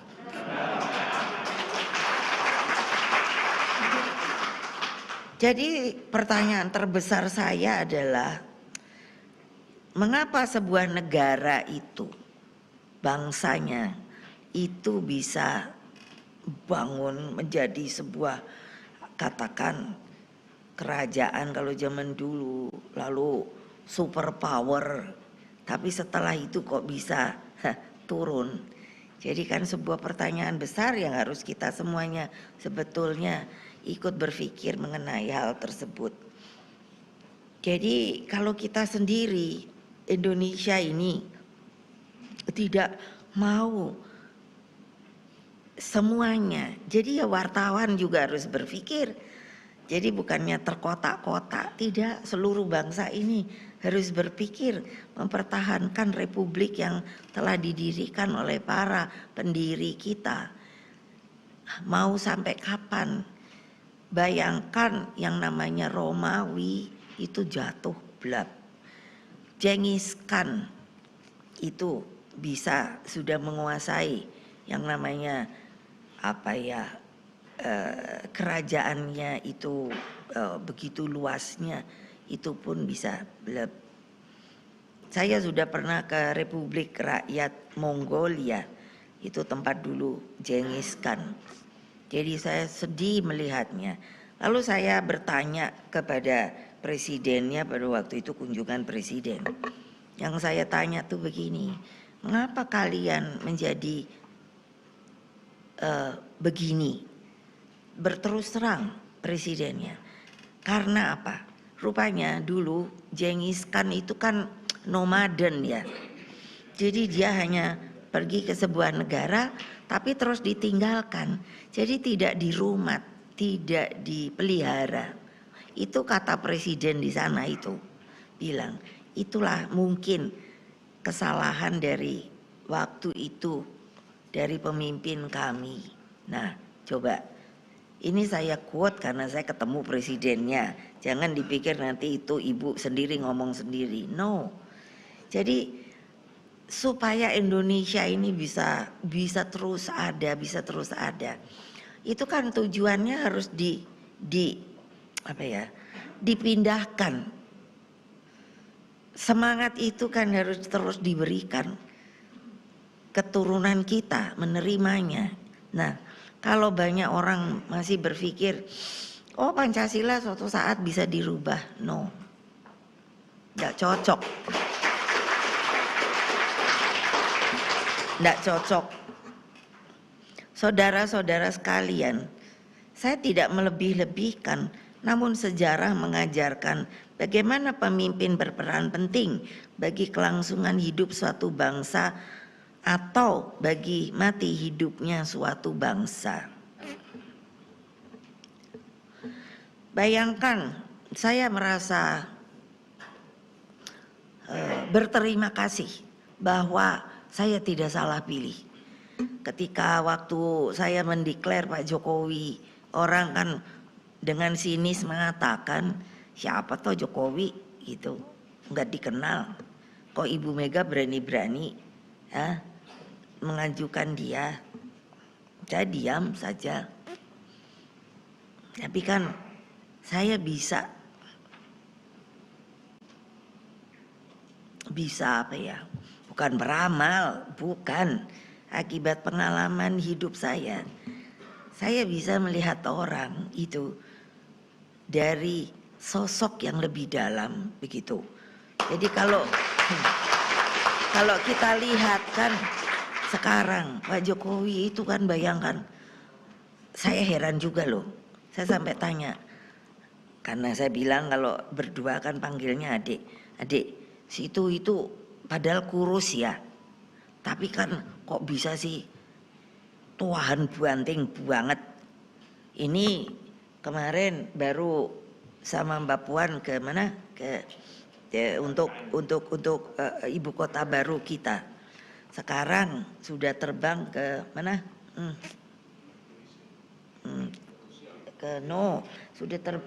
Jadi pertanyaan terbesar saya adalah mengapa sebuah negara itu, bangsanya itu bisa bangun menjadi sebuah katakan kerajaan kalau zaman dulu, lalu superpower, tapi setelah itu kok bisa turun. Jadi kan sebuah pertanyaan besar yang harus kita semuanya sebetulnya ikut berpikir mengenai hal tersebut. Jadi kalau kita sendiri Indonesia ini tidak mau semuanya, jadi ya wartawan juga harus berpikir. Jadi bukannya terkotak-kotak, tidak, seluruh bangsa ini harus berpikir mempertahankan republik yang telah didirikan oleh para pendiri kita. Mau sampai kapan? Bayangkan yang namanya Romawi itu jatuh blab. Genghis Khan itu bisa sudah menguasai yang namanya apa ya, kerajaannya itu begitu luasnya, itu pun bisa blab. saya sudah pernah ke Republik Rakyat Mongolia, itu tempat dulu Genghis Khan. Jadi saya sedih melihatnya. Lalu saya bertanya kepada presidennya pada waktu itu kunjungan presiden. Yang saya tanya tuh begini, mengapa kalian menjadi begini? Berterus terang presidennya. Karena apa? Rupanya dulu Genghis Khan itu kan nomaden ya. Jadi dia hanya pergi ke sebuah negara tapi terus ditinggalkan. Jadi tidak dirumat, tidak dipelihara. Itu kata presiden di sana itu. Bilang, itulah mungkin kesalahan dari waktu itu dari pemimpin kami. Nah, coba ini saya quote karena saya ketemu presidennya. Jangan dipikir nanti itu ibu sendiri ngomong sendiri. No. Jadi supaya Indonesia ini bisa terus ada, itu kan tujuannya harus dipindahkan. Semangat itu kan harus terus diberikan keturunan kita menerimanya. Nah, kalau banyak orang masih berpikir, oh Pancasila suatu saat bisa dirubah. No, nggak cocok. Nggak cocok. Saudara-saudara sekalian, saya tidak melebih-lebihkan, namun sejarah mengajarkan bagaimana pemimpin berperan penting bagi kelangsungan hidup suatu bangsa atau bagi mati hidupnya suatu bangsa. Bayangkan, saya merasa berterima kasih bahwa saya tidak salah pilih. Ketika waktu saya mendeklar Pak Jokowi, orang kan dengan sinis mengatakan, siapa toh Jokowi gitu, nggak dikenal. Kok Ibu Mega berani-berani mengajukan dia. Saya diam saja. Tapi kan saya bisa apa ya? Bukan beramal, bukan. Akibat pengalaman hidup saya bisa melihat orang itu dari sosok yang lebih dalam begitu. Jadi kalau kita lihat kan sekarang Pak Jokowi itu kan bayangkan, saya heran juga loh. Saya sampai tanya, karena saya bilang kalau berdua kan panggilnya adik, situ itu padahal kurus ya, tapi kan kok bisa sih tuahan banting banget. Ini kemarin baru sama Mbak Puan ke mana untuk ibu kota baru kita. Sekarang sudah terbang ke mana?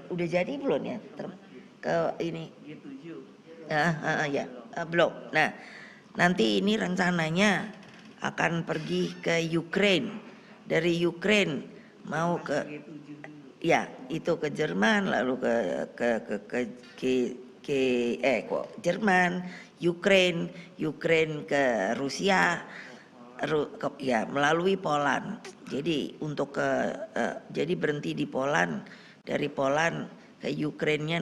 Udah jadi belum ya? Ke ini belum. Nah, nanti ini rencananya akan pergi ke Ukraine. Dari Ukraine mau ke itu ke Jerman, lalu Jerman, Ukraine ke Rusia, melalui Poland. Jadi jadi berhenti di Poland, dari Poland ke Ukraine-nya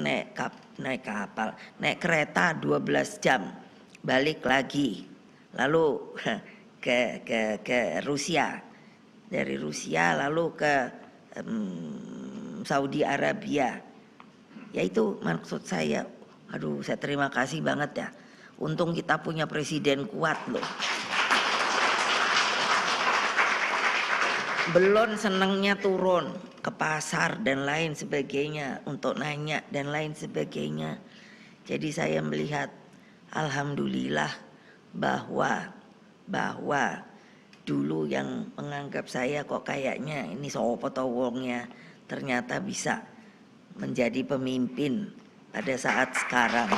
naik kapal, naik kereta 12 jam, balik lagi, lalu ke Rusia, dari Rusia lalu ke Saudi Arabia. Ya itu maksud saya. Aduh, saya terima kasih banget ya. Untung kita punya presiden kuat loh. Belum senangnya turun ke pasar dan lain sebagainya untuk nanya dan lain sebagainya. Jadi saya melihat alhamdulillah bahwa dulu yang menganggap saya kok kayaknya ini sopo to wongnya, ternyata bisa menjadi pemimpin pada saat sekarang.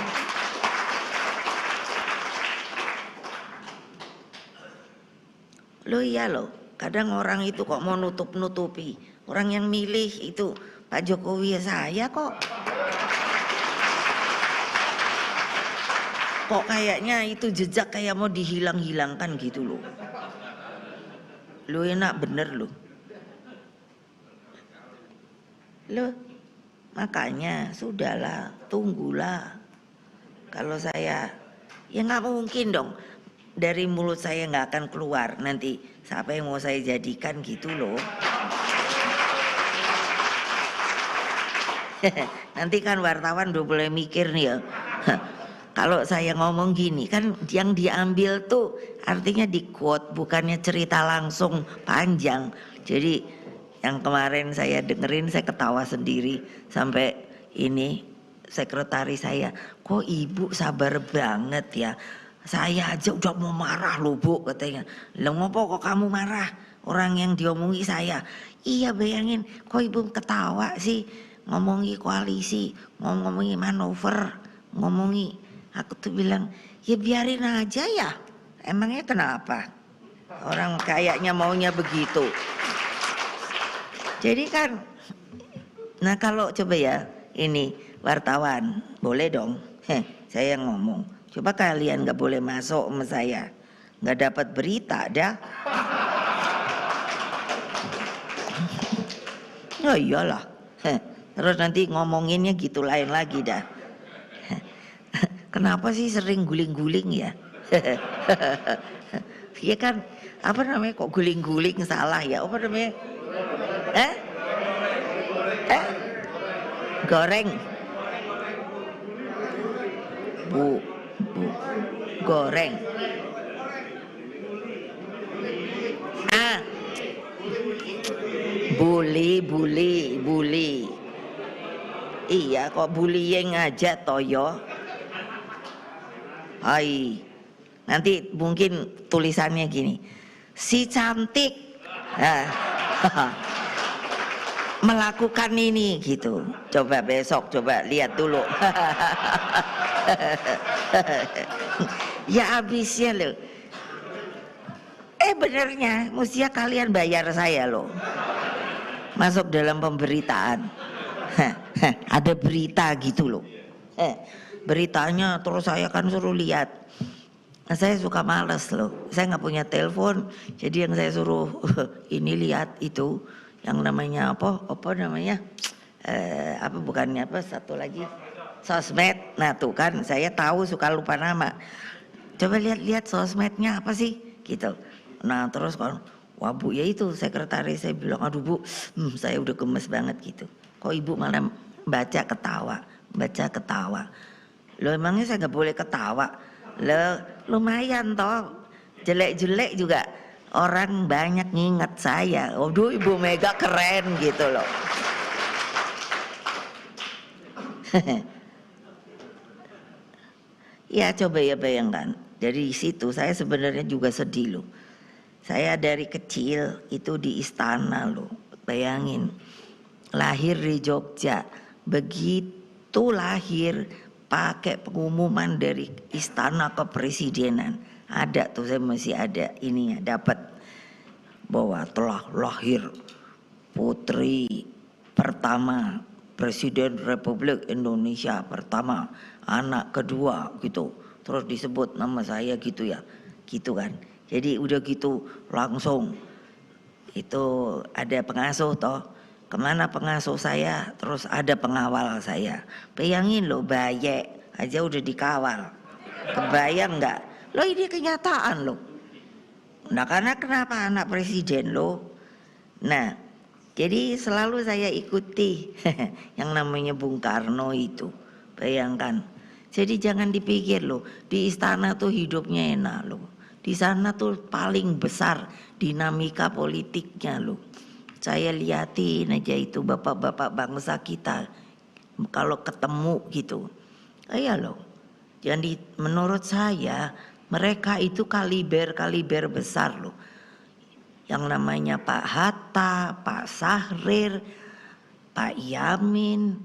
Loh iya loh, kadang orang itu kok mau nutup-nutupi. Orang yang milih itu Pak Jokowi ya saya kok. Kok kayaknya itu jejak kayak mau dihilang-hilangkan gitu loh. Lo enak bener loh. Loh, makanya sudahlah, tunggulah. Kalau saya, ya nggak mungkin dong. Dari mulut saya nggak akan keluar nanti siapa yang mau saya jadikan gitu loh. Nanti kan wartawan udah boleh mikir nih ya. Kalau saya ngomong gini kan yang diambil tuh artinya di quote, bukannya cerita langsung panjang. Jadi yang kemarin saya dengerin saya ketawa sendiri sampai ini sekretaris saya, kok ibu sabar banget ya. Saya aja udah mau marah loh bu katanya. Lah ngopo kok kamu marah? Orang yang diomongi saya. Iya bayangin kok ibu ketawa sih, ngomongi koalisi, ngomongi manuver, ngomongi. Aku tuh bilang ya biarin aja ya. Emangnya kenapa? Orang kayaknya maunya begitu. Jadi kan, nah kalau coba ya ini wartawan boleh dong. Saya ngomong. Coba kalian gak boleh masuk sama saya. Gak dapat berita dah. Oh iyalah. Terus nanti ngomonginnya gitu lain lagi dah. Kenapa sih sering guling-guling ya? Iya kan, apa namanya kok guling-guling salah ya? Apa namanya? Goreng. Bu, goreng. Bully. Iya kok bullying aja toyo. Hai, nanti mungkin tulisannya gini, si cantik melakukan ini gitu. Coba besok coba lihat dulu. Ya habisnya loh. Benernya mestinya kalian bayar saya loh. Masuk dalam pemberitaan. Ada berita gitu loh. Beritanya terus saya kan suruh lihat. Nah, saya suka males loh. Saya nggak punya telepon, jadi yang saya suruh ini lihat itu yang namanya apa namanya bukannya apa satu lagi sosmed. Nah tuh kan saya tahu suka lupa nama. Coba lihat sosmednya apa sih gitu. Nah terus kan wah bu ya itu sekretaris saya bilang aduh bu saya udah gemes banget gitu. Kok ibu malah baca ketawa. Loh emangnya saya gak boleh ketawa? Loh lumayan toh, jelek-jelek juga orang banyak nginget saya. Waduh Ibu Mega keren gitu loh. Ya coba ya bayangkan, dari situ saya sebenarnya juga sedih loh. Saya dari kecil itu di istana loh, bayangin. Lahir di Jogja, begitu lahir pakai pengumuman dari istana kepresidenan. Ada tuh saya masih ada ininya dapat bahwa telah lahir putri pertama Presiden Republik Indonesia pertama, anak kedua gitu. Terus disebut nama saya gitu ya. Gitu kan. Jadi udah gitu langsung itu ada pengasuh toh. Kemana pengasuh saya, terus ada pengawal saya. Bayangin loh, bayek aja udah dikawal. Kebayang nggak? Loh ini kenyataan loh. Nah karena kenapa anak presiden loh? Nah jadi selalu saya ikuti yang namanya Bung Karno itu. Bayangkan. Jadi jangan dipikir loh, di istana tuh hidupnya enak loh. Di sana tuh paling besar dinamika politiknya loh. Saya liatin aja itu bapak-bapak bangsa kita kalau ketemu gitu. Iya loh. Jadi menurut saya mereka itu kaliber besar loh. Yang namanya Pak Hatta, Pak Sahrir, Pak Yamin,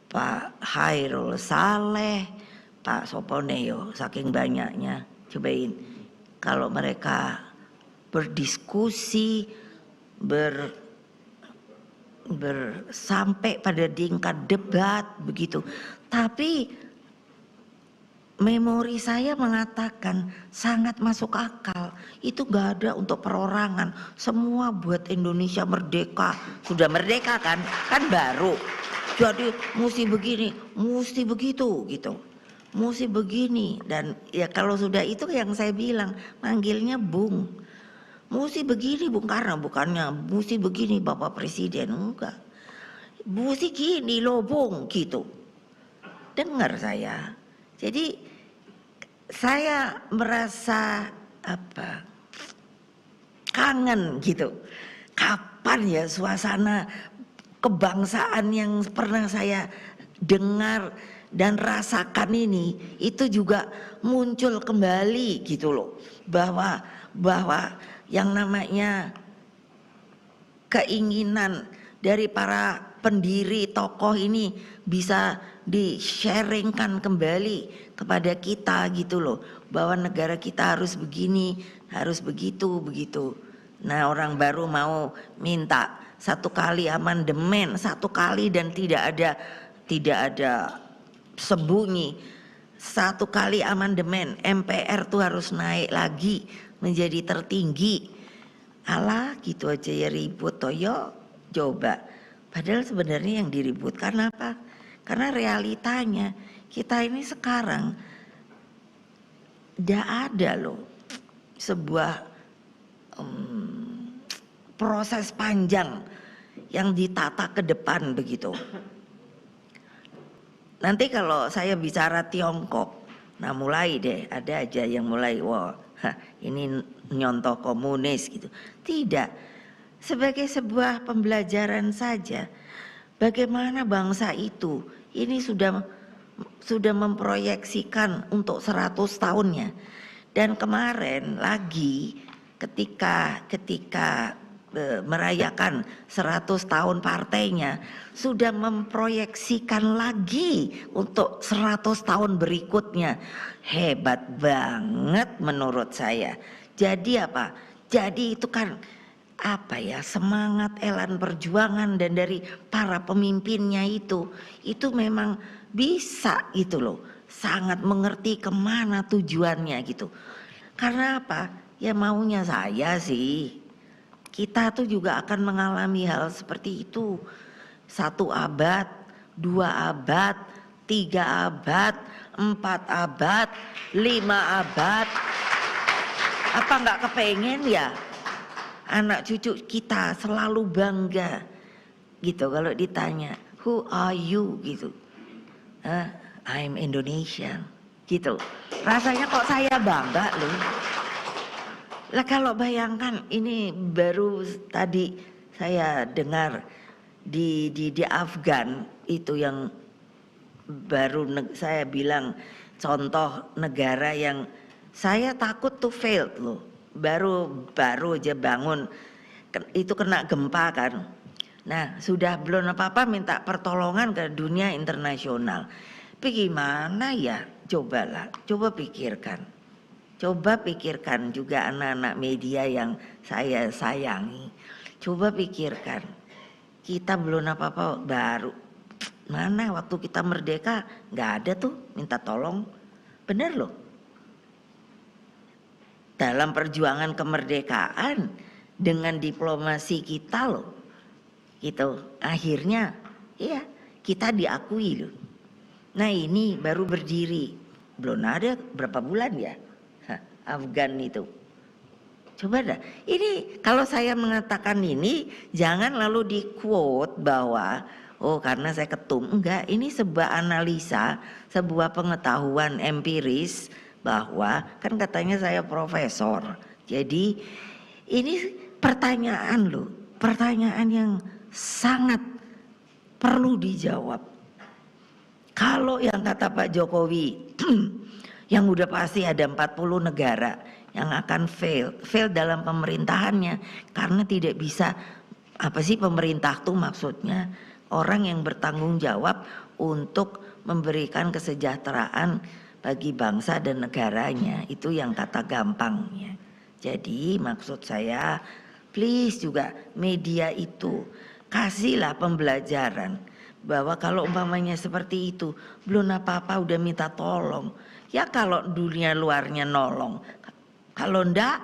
Pak Hairul Saleh, Pak Soponeo, saking banyaknya. Cobain kalau mereka berdiskusi sampai pada tingkat debat begitu. Tapi memori saya mengatakan sangat masuk akal. Itu gak ada untuk perorangan, semua buat Indonesia merdeka. Sudah merdeka kan baru. Jadi mesti begini, mesti begitu gitu. Mesti begini. Dan ya kalau sudah itu yang saya bilang, manggilnya Bung. Mesti begini Bung Karno, bukannya mesti begini Bapak Presiden, enggak. Mesti gini loh Bung gitu. Dengar saya. Jadi saya merasa kangen gitu. Kapan ya suasana kebangsaan yang pernah saya dengar dan rasakan ini itu juga muncul kembali gitu loh. Bahwa yang namanya keinginan dari para pendiri tokoh ini bisa di-sharingkan kembali kepada kita gitu loh, bahwa negara kita harus begini, harus begitu. Nah, orang baru mau minta 1 kali amandemen, 1 kali dan tidak ada sembunyi. 1 kali amandemen, MPR tuh harus naik lagi menjadi tertinggi. Alah gitu aja ya ribut toyo, coba. Padahal sebenarnya yang diributkan apa? Karena realitanya kita ini sekarang tidak ada loh sebuah proses panjang yang ditata ke depan begitu. Nanti kalau saya bicara Tiongkok, nah mulai deh ada aja yang mulai wah ini nyontoh komunis gitu. Tidak. Sebagai sebuah pembelajaran saja, bagaimana bangsa itu ini sudah memproyeksikan untuk 100 tahunnya. Dan kemarin lagi ketika merayakan 100 tahun partainya, sudah memproyeksikan lagi untuk 100 tahun berikutnya. Hebat banget menurut saya. Jadi apa? Jadi itu kan semangat elan perjuangan dan dari para pemimpinnya itu memang bisa gitu loh, sangat mengerti kemana tujuannya gitu. Karena apa? Ya maunya saya sih, kita tuh juga akan mengalami hal seperti itu. 1 abad, 2 abad, 3 abad, 4 abad, 5 abad. Apa nggak kepengen ya? Anak cucu kita selalu bangga gitu kalau ditanya who are you gitu, I'm Indonesian gitu. Rasanya kok saya bangga loh. Lah kalau bayangkan ini baru tadi saya dengar di Afgan itu yang baru saya bilang contoh negara yang saya takut tuh failed loh. Baru aja bangun itu kena gempa kan. Nah sudah belum apa-apa minta pertolongan ke dunia internasional. Tapi gimana ya, coba pikirkan juga anak-anak media yang saya sayangi. Coba pikirkan, kita belum apa-apa baru. Mana waktu kita merdeka nggak ada tuh minta tolong, bener loh. Dalam perjuangan kemerdekaan dengan diplomasi kita loh gitu, akhirnya ya kita diakui loh. Nah ini baru berdiri, belum ada berapa bulan ya Afgan itu. Coba dah, ini kalau saya mengatakan ini jangan lalu di quote bahwa oh karena saya ketum, enggak, ini sebuah analisa, sebuah pengetahuan empiris. Bahwa kan katanya saya profesor, jadi ini pertanyaan loh, pertanyaan yang sangat perlu dijawab. Kalau yang kata Pak Jokowi yang udah pasti ada 40 negara yang akan fail dalam pemerintahannya karena tidak bisa, apa sih pemerintah tuh maksudnya orang yang bertanggung jawab untuk memberikan kesejahteraan bagi bangsa dan negaranya, itu yang kata gampangnya. Jadi maksud saya please juga media itu kasihlah pembelajaran bahwa kalau umpamanya seperti itu belum apa-apa udah minta tolong, Ya kalau dunia luarnya nolong, kalau enggak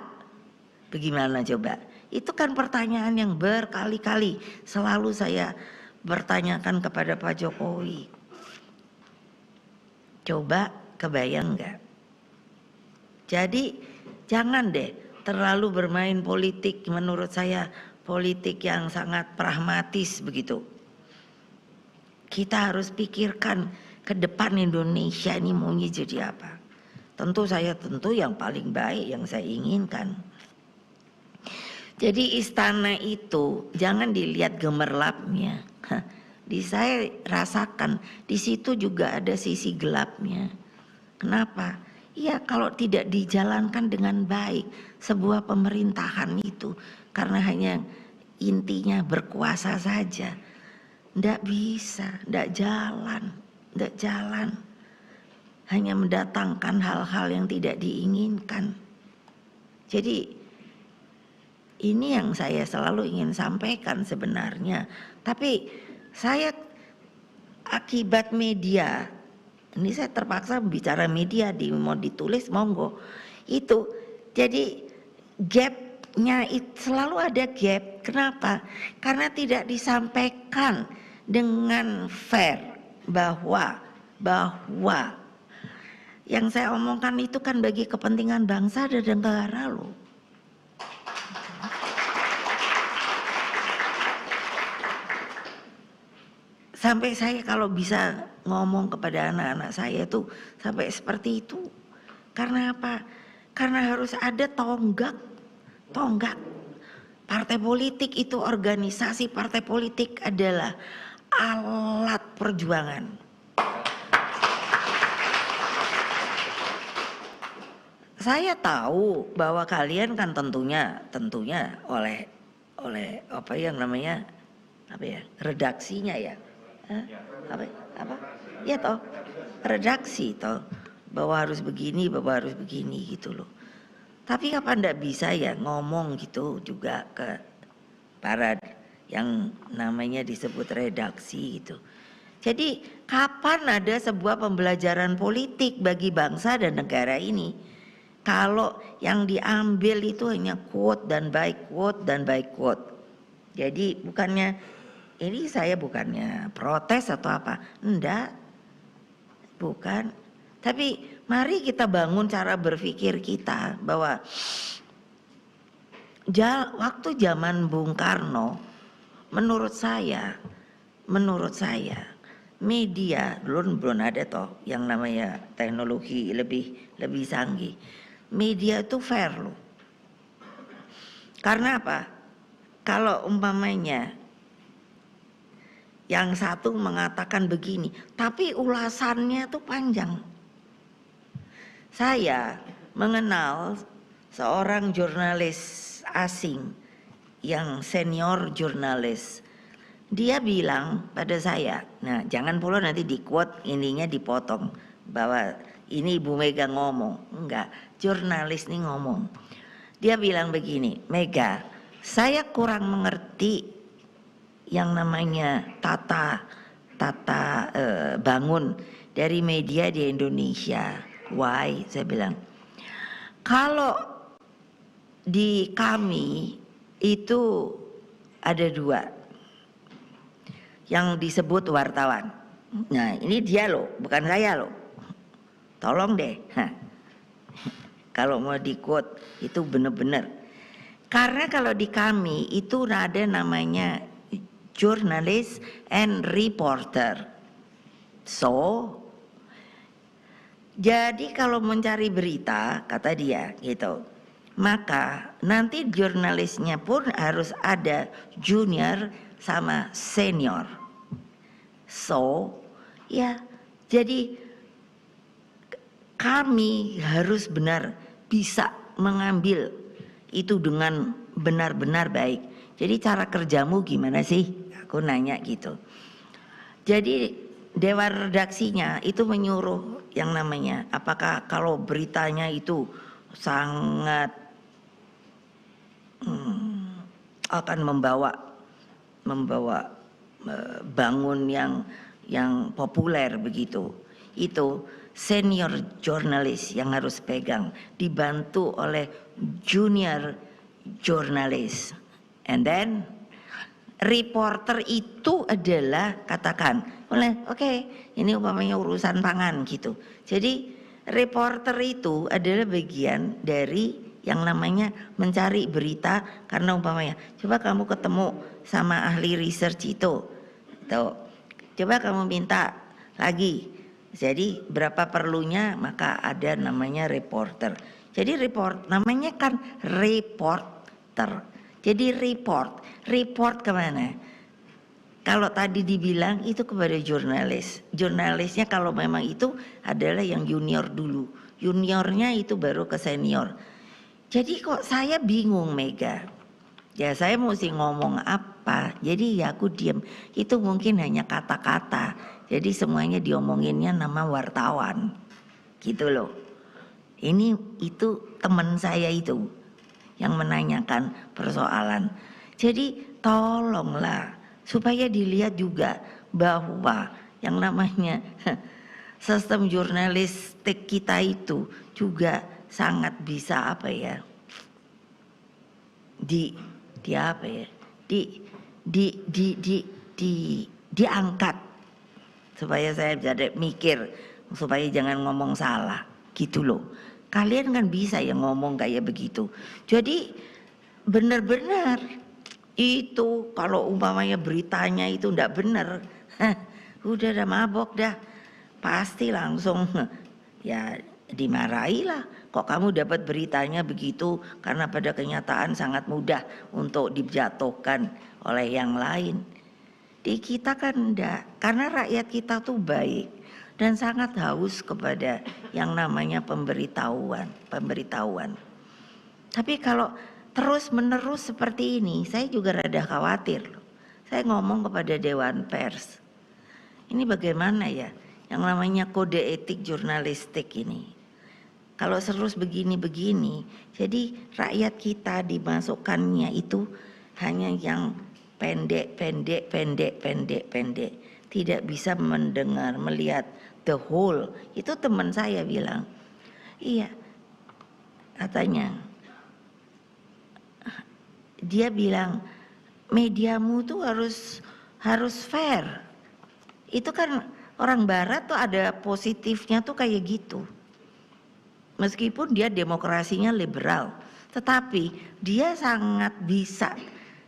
bagaimana coba? Itu kan pertanyaan yang berkali-kali selalu saya bertanyakan kepada Pak Jokowi. Coba kebayang enggak? Jadi jangan deh terlalu bermain politik, menurut saya politik yang sangat pragmatis begitu. Kita harus pikirkan ke depan Indonesia ini maunya jadi apa. Tentu yang paling baik yang saya inginkan. Jadi istana itu jangan dilihat gemerlapnya. Saya rasakan di situ juga ada sisi gelapnya. Kenapa? Ya kalau tidak dijalankan dengan baik sebuah pemerintahan itu, karena hanya intinya berkuasa saja, ndak bisa, ndak jalan, hanya mendatangkan hal-hal yang tidak diinginkan. Jadi ini yang saya selalu ingin sampaikan sebenarnya, tapi saya akibat media. Ini saya terpaksa bicara media, mau ditulis monggo. Itu jadi gapnya selalu ada gap. Kenapa? Karena tidak disampaikan dengan fair bahwa yang saya omongkan itu kan bagi kepentingan bangsa dan negara loh. Sampai saya kalau bisa ngomong kepada anak-anak saya itu sampai seperti itu. Karena apa? Karena harus ada tonggak. Partai politik itu, organisasi partai politik adalah alat perjuangan. Saya tahu bahwa kalian kan tentunya oleh apa yang namanya redaksinya ya. Ya toh, redaksi toh, bahwa harus begini gitu loh. Tapi apa ndak bisa ya ngomong gitu juga ke para yang namanya disebut redaksi gitu. Jadi kapan ada sebuah pembelajaran politik bagi bangsa dan negara ini? Kalau yang diambil itu hanya quote dan by quote. Jadi ini saya bukannya protes atau apa, enggak, bukan. Tapi mari kita bangun cara berpikir kita bahwa waktu zaman Bung Karno, menurut saya media belum ada toh yang namanya teknologi lebih canggih. Media itu fair loh. Karena apa? Kalau umpamanya yang satu mengatakan begini, tapi ulasannya tuh panjang. Saya mengenal seorang jurnalis asing yang senior jurnalis. Dia bilang pada saya, nah jangan pula nanti di quote ininya dipotong bahwa ini Ibu Mega ngomong. Enggak, jurnalis nih ngomong. Dia bilang begini, Mega, saya kurang mengerti yang namanya tata bangun dari media di Indonesia. Why? Saya bilang, kalau di kami itu ada dua yang disebut wartawan. Nah ini dia loh, bukan saya loh. Tolong deh. Kalau mau di quote itu benar-benar. Karena kalau di kami itu ada namanya journalist and reporter. Jadi kalau mencari berita, kata dia gitu, maka nanti jurnalisnya pun harus ada junior sama senior. Ya, jadi kami harus benar bisa mengambil itu dengan benar-benar baik. Jadi cara kerjamu gimana sih? Aku nanya gitu. Jadi dewan redaksinya itu menyuruh yang namanya, apakah kalau beritanya itu sangat akan membawa bangun yang populer begitu, itu senior jurnalis yang harus pegang, dibantu oleh junior jurnalis. And then reporter itu adalah katakan oke, ini umpamanya urusan pangan gitu. Jadi reporter itu adalah bagian dari yang namanya mencari berita, karena umpamanya coba kamu ketemu sama ahli research itu, coba kamu minta lagi, jadi berapa perlunya, maka ada namanya reporter. Jadi namanya kan reporter. Jadi report kemana? Kalau tadi dibilang itu kepada jurnalis. Jurnalisnya kalau memang itu adalah yang junior dulu. Juniornya itu baru ke senior. Jadi kok saya bingung Mega. Ya saya mesti ngomong apa. Jadi ya aku diam. Itu mungkin hanya kata-kata. Jadi semuanya diomonginnya nama wartawan. Gitu loh. Ini itu teman saya itu yang menanyakan persoalan. Jadi tolonglah supaya dilihat juga bahwa yang namanya sistem jurnalistik kita itu juga sangat bisa diangkat supaya saya jadi mikir, supaya jangan ngomong salah gitu loh. Kalian kan bisa ya ngomong kayak begitu. Jadi benar-benar itu kalau umpamanya beritanya itu enggak benar, udah mabok dah, pasti langsung ya dimarahi lah. Kok kamu dapat beritanya begitu, karena pada kenyataan sangat mudah untuk dijatuhkan oleh yang lain. Di kita kan enggak, karena rakyat kita tuh baik dan sangat haus kepada yang namanya pemberitahuan. Tapi kalau terus menerus seperti ini, saya juga rada khawatir. Saya ngomong kepada Dewan Pers, ini bagaimana ya yang namanya kode etik jurnalistik ini. Kalau terus begini-begini, jadi rakyat kita dimasukkannya itu hanya yang pendek, tidak bisa mendengar, melihat the whole. Itu teman saya bilang, iya, katanya, dia bilang mediamu tuh harus fair. Itu kan orang barat tuh ada positifnya tuh kayak gitu. Meskipun dia demokrasinya liberal, tetapi dia sangat bisa.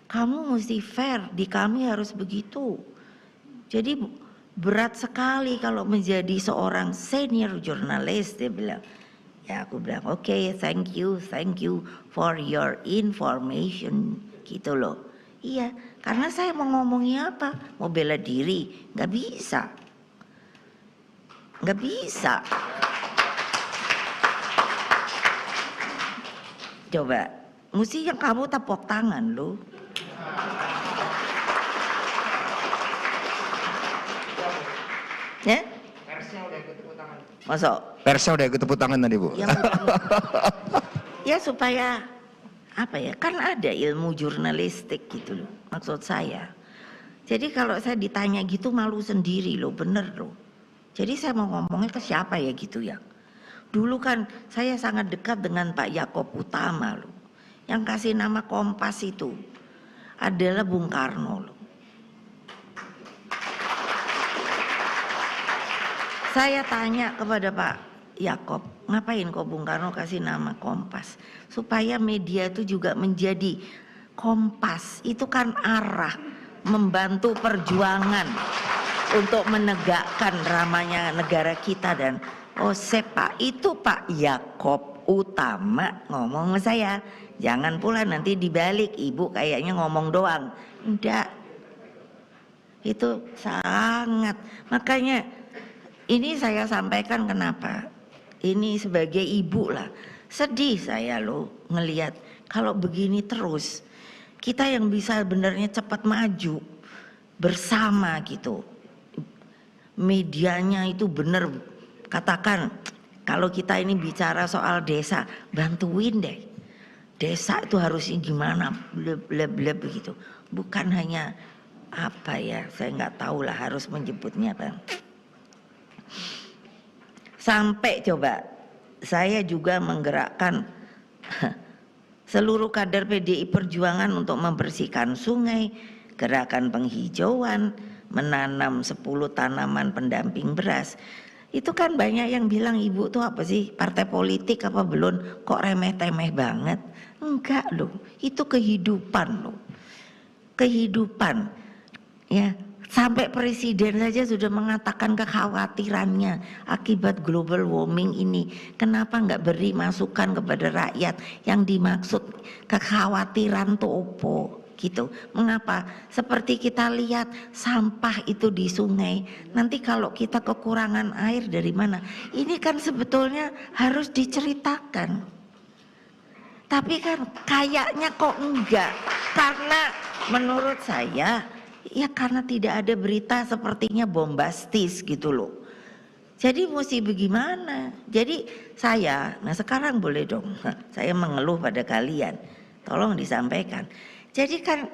Kamu mesti fair, di kami harus begitu. Jadi berat sekali kalau menjadi seorang senior jurnalis, dia bilang. Ya aku bilang oke, thank you for your information gitu loh. Iya, karena saya mau ngomongnya apa? Mau bela diri, nggak bisa. Coba, mesti yang kamu tepuk tangan loh. Ya? Persnya udah ikut tepuk tangan. Masuk. Persnya udah ikut tepuk tangan tadi Bu. Ya supaya apa ya? Kan ada ilmu jurnalistik gitu loh. Maksud saya. Jadi kalau saya ditanya gitu malu sendiri loh, bener loh. Jadi saya mau ngomongnya ke siapa ya gitu ya. Dulu kan saya sangat dekat dengan Pak Yaakob Utama loh. Yang kasih nama Kompas itu adalah Bung Karno loh. Saya tanya kepada Pak Yaakob, ngapain kok Bung Karno kasih nama Kompas? Supaya media itu juga menjadi kompas. Itu kan arah membantu perjuangan untuk menegakkan ramanya negara kita. Dan Pak itu Pak Yaakob Utama ngomong sama saya, jangan pula nanti dibalik ibu kayaknya ngomong doang. Enggak, itu sangat, makanya ini saya sampaikan kenapa. Ini sebagai ibu lah, sedih saya loh ngelihat kalau begini terus. Kita yang bisa benernya cepat maju bersama gitu. Medianya itu bener, katakan kalau kita ini bicara soal desa, bantuin deh. Desa itu harusnya gimana, bleb begitu. Bukan hanya apa ya, saya nggak tahu lah harus menyebutnya apa. Sampai coba saya juga menggerakkan seluruh kader PDI Perjuangan untuk membersihkan sungai, gerakan penghijauan, menanam 10 tanaman pendamping beras. Itu kan banyak yang bilang, Ibu tuh apa sih, partai politik apa belum, kok remeh-temeh banget. Enggak loh, itu kehidupan loh. Kehidupan ya. Sampai presiden saja sudah mengatakan kekhawatirannya akibat global warming ini. Kenapa nggak beri masukan kepada rakyat yang dimaksud kekhawatiran itu opo gitu. Mengapa? Seperti kita lihat sampah itu di sungai. Nanti kalau kita kekurangan air dari mana? Ini kan sebetulnya harus diceritakan. Tapi kan kayaknya kok enggak. Karena menurut saya ya karena tidak ada berita sepertinya bombastis gitu loh. Jadi mesti bagaimana? Jadi saya, nah sekarang boleh dong saya mengeluh pada kalian. Tolong disampaikan. Jadi kan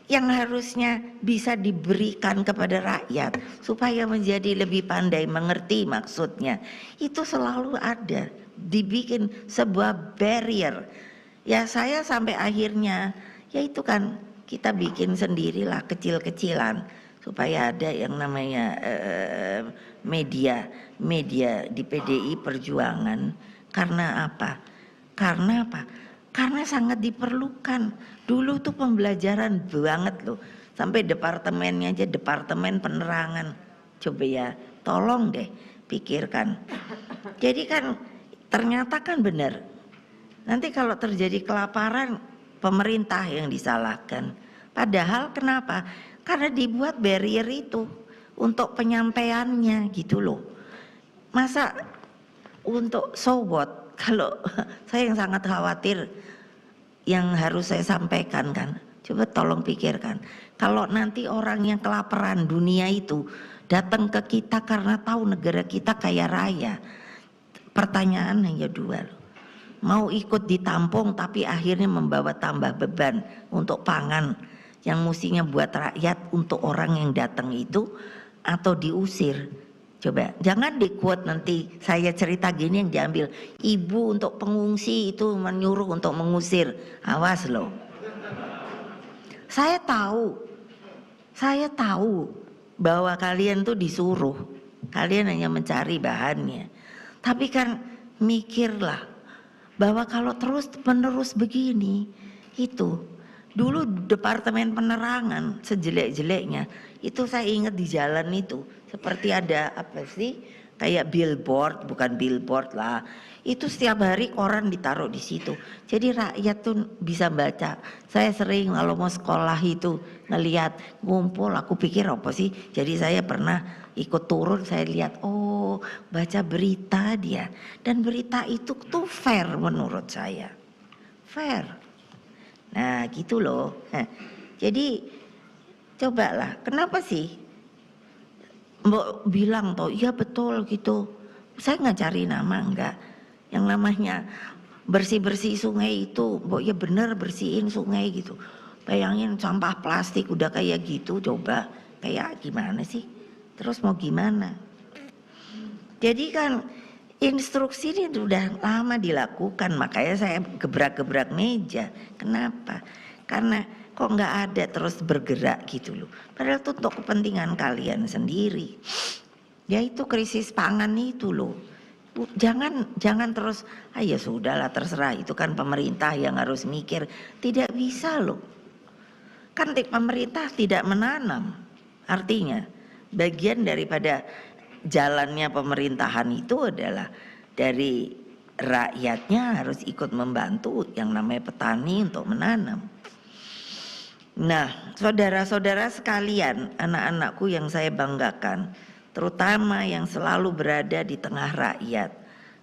yang harusnya bisa diberikan kepada rakyat supaya menjadi lebih pandai mengerti maksudnya. Itu selalu ada. Dibikin sebuah barrier. Ya saya sampai akhirnya ya itu kan kita bikin sendirilah kecil-kecilan supaya ada yang namanya media di PDI Perjuangan. Karena apa? Karena apa? Karena sangat diperlukan. Dulu tuh pembelajaran banget loh. Sampai departemennya aja, departemen penerangan. Coba ya, tolong deh pikirkan. Jadi kan ternyata kan benar. Nanti kalau terjadi kelaparan, pemerintah yang disalahkan. Padahal kenapa? Karena dibuat barrier itu untuk penyampaiannya gitu loh. Masa untuk so what? Kalau saya yang sangat khawatir yang harus saya sampaikan kan. Coba tolong pikirkan. Kalau nanti orang yang kelaparan dunia itu datang ke kita karena tahu negara kita kaya raya. Pertanyaan hanya dua loh. Mau ikut ditampung tapi akhirnya membawa tambah beban untuk pangan yang mestinya buat rakyat untuk orang yang datang itu atau diusir. Coba jangan di-quote nanti saya cerita gini yang diambil. Ibu untuk pengungsi itu menyuruh untuk mengusir. Awas loh. Saya tahu bahwa kalian tuh disuruh. Kalian hanya mencari bahannya. Tapi kan mikirlah bahwa kalau terus menerus begini itu dulu departemen penerangan sejelek-jeleknya itu saya ingat di jalan itu seperti ada apa sih kayak billboard, bukan billboard lah, itu setiap hari koran ditaruh di situ jadi rakyat tuh bisa baca. Saya sering kalau mau sekolah itu ngelihat ngumpul, aku pikir apa sih, jadi saya pernah ikut turun, saya lihat oh baca berita dia, dan berita itu tuh fair menurut saya, fair. Nah gitu loh. Jadi cobalah, kenapa sih Mbok bilang toh iya betul gitu. Saya nggak cari nama, enggak. Yang namanya bersih-bersih sungai itu Mbok ya bener bersihin sungai gitu. Bayangin sampah plastik udah kayak gitu, coba kayak gimana sih? Terus mau gimana? Jadi kan instruksi ini sudah lama dilakukan, makanya saya gebrak-gebrak meja. Kenapa? Karena kok nggak ada terus bergerak gitu loh. Padahal itu untuk kepentingan kalian sendiri. Ya itu krisis pangan itu loh. Jangan terus, ya sudahlah terserah, itu kan pemerintah yang harus mikir. Tidak bisa loh. Kan pemerintah tidak menanam. Artinya bagian daripada jalannya pemerintahan itu adalah dari rakyatnya harus ikut membantu yang namanya petani untuk menanam. Nah, saudara-saudara sekalian, anak-anakku yang saya banggakan, terutama yang selalu berada di tengah rakyat,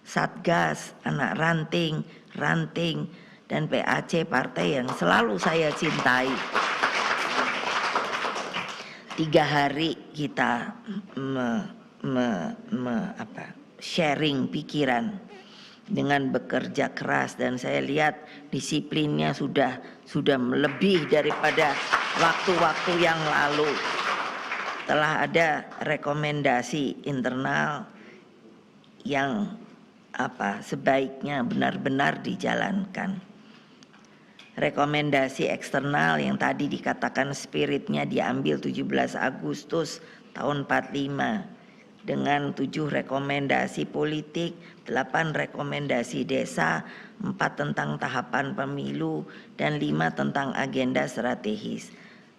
Satgas, anak ranting, dan PAC partai yang selalu saya cintai. 3 hari kita sharing pikiran dengan bekerja keras, dan saya lihat disiplinnya sudah lebih daripada waktu-waktu yang lalu. Telah ada rekomendasi internal yang sebaiknya benar-benar dijalankan. Rekomendasi eksternal yang tadi dikatakan spiritnya diambil 17 Agustus tahun 45 dengan 7 rekomendasi politik, 8 rekomendasi desa, 4 tentang tahapan pemilu, dan 5 tentang agenda strategis.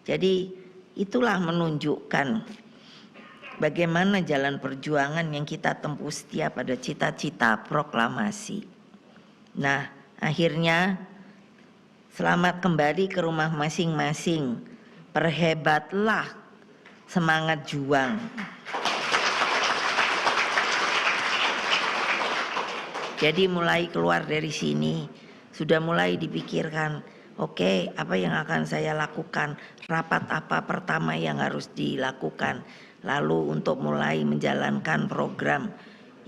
Jadi itulah menunjukkan bagaimana jalan perjuangan yang kita tempuh setia pada cita-cita proklamasi. Nah, akhirnya selamat kembali ke rumah masing-masing. Perhebatlah semangat juang. Jadi mulai keluar dari sini, sudah mulai dipikirkan, oke, apa yang akan saya lakukan? Rapat apa pertama yang harus dilakukan? Lalu untuk mulai menjalankan program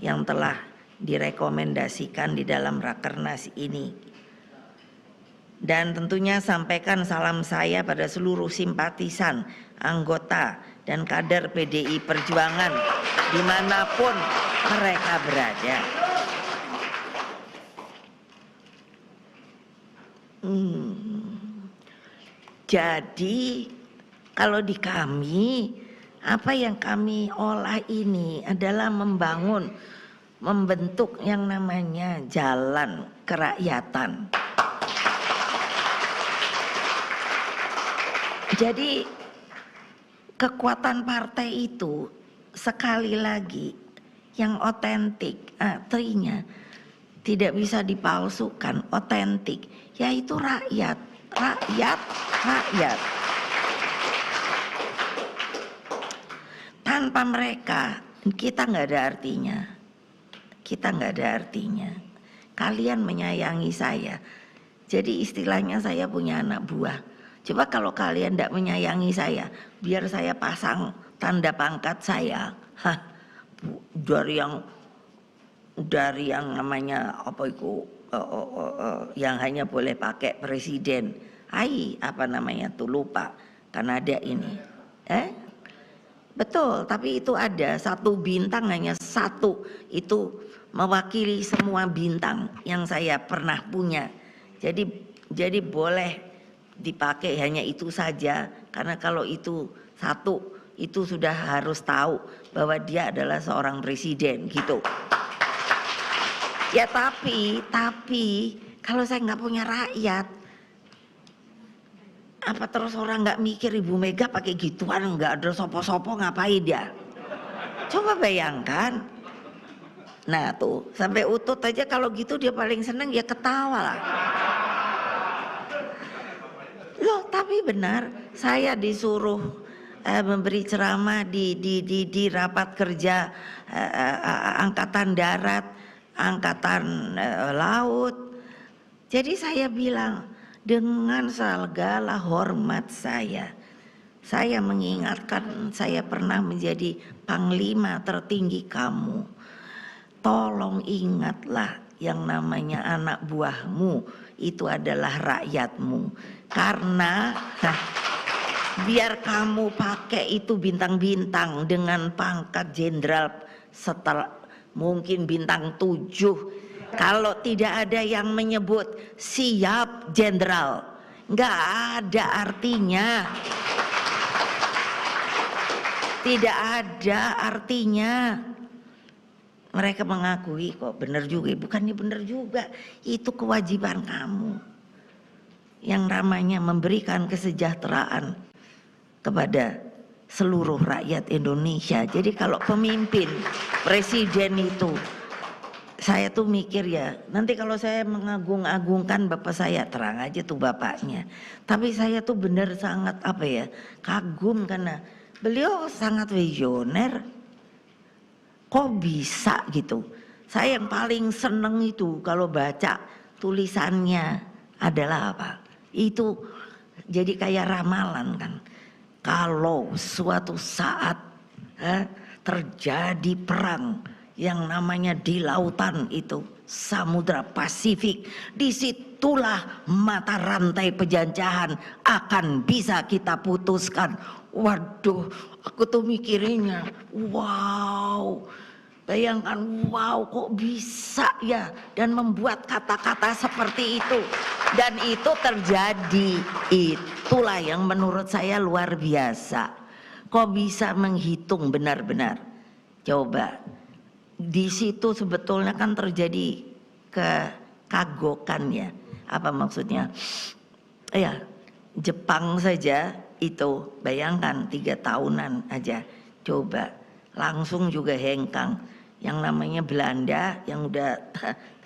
yang telah direkomendasikan di dalam Rakernas ini. Dan tentunya sampaikan salam saya pada seluruh simpatisan, anggota, dan kader PDI Perjuangan dimanapun mereka berada. Jadi kalau di kami, apa yang kami olah ini adalah membentuk yang namanya jalan kerakyatan. Jadi kekuatan partai itu sekali lagi yang otentik, artinya tidak bisa dipalsukan, otentik, yaitu rakyat. Tanpa mereka kita nggak ada artinya. Kalian menyayangi saya. Jadi istilahnya saya punya anak buah. Coba kalau kalian tidak menyayangi saya, biar saya pasang tanda pangkat saya, dari yang namanya yang hanya boleh pakai presiden, lupa, karena ada ini, betul, tapi itu ada satu bintang, hanya satu, itu mewakili semua bintang yang saya pernah punya. Jadi boleh dipakai hanya itu saja, karena kalau itu satu itu sudah harus tahu bahwa dia adalah seorang presiden gitu. Ya tapi kalau saya nggak punya rakyat, apa terus orang nggak mikir Ibu Mega pakai gituan, nggak ada sopo-sopo ngapain dia? Coba bayangkan. Nah tuh sampai Utut aja kalau gitu dia paling seneng ya ketawa lah. Loh tapi benar, saya disuruh memberi ceramah di rapat kerja angkatan darat, angkatan laut. Jadi saya bilang dengan segala hormat saya mengingatkan saya pernah menjadi panglima tertinggi kamu. Tolong ingatlah yang namanya anak buahmu itu adalah rakyatmu. Karena biar kamu pakai itu bintang-bintang dengan pangkat jenderal setelah mungkin bintang 7. Kalau tidak ada yang menyebut siap jenderal, nggak ada artinya. Tidak ada artinya. Mereka mengakui kok benar juga, bukannya benar juga, itu kewajiban kamu. Yang namanya memberikan kesejahteraan kepada seluruh rakyat Indonesia. Jadi kalau pemimpin, presiden itu, saya tuh mikir ya, nanti kalau saya mengagung-agungkan bapak saya, terang aja tuh bapaknya. Tapi saya tuh benar sangat kagum karena beliau sangat visioner. Kok bisa gitu? Saya yang paling seneng itu kalau baca tulisannya adalah apa? Itu jadi kayak ramalan kan. Kalau suatu saat terjadi perang yang namanya di lautan itu, Samudra Pasifik, disitulah mata rantai penjajahan akan bisa kita putuskan. Waduh, aku tuh mikirinnya, wow, Bayangkan, wow kok bisa ya, dan membuat kata-kata seperti itu. Dan itu terjadi, itulah yang menurut saya luar biasa. Kok bisa menghitung benar-benar? Coba, di situ sebetulnya kan terjadi kekagokan ya. Apa maksudnya? Ya, Jepang saja itu, bayangkan 3 tahunan aja. Coba, langsung juga hengkang. Yang namanya Belanda yang udah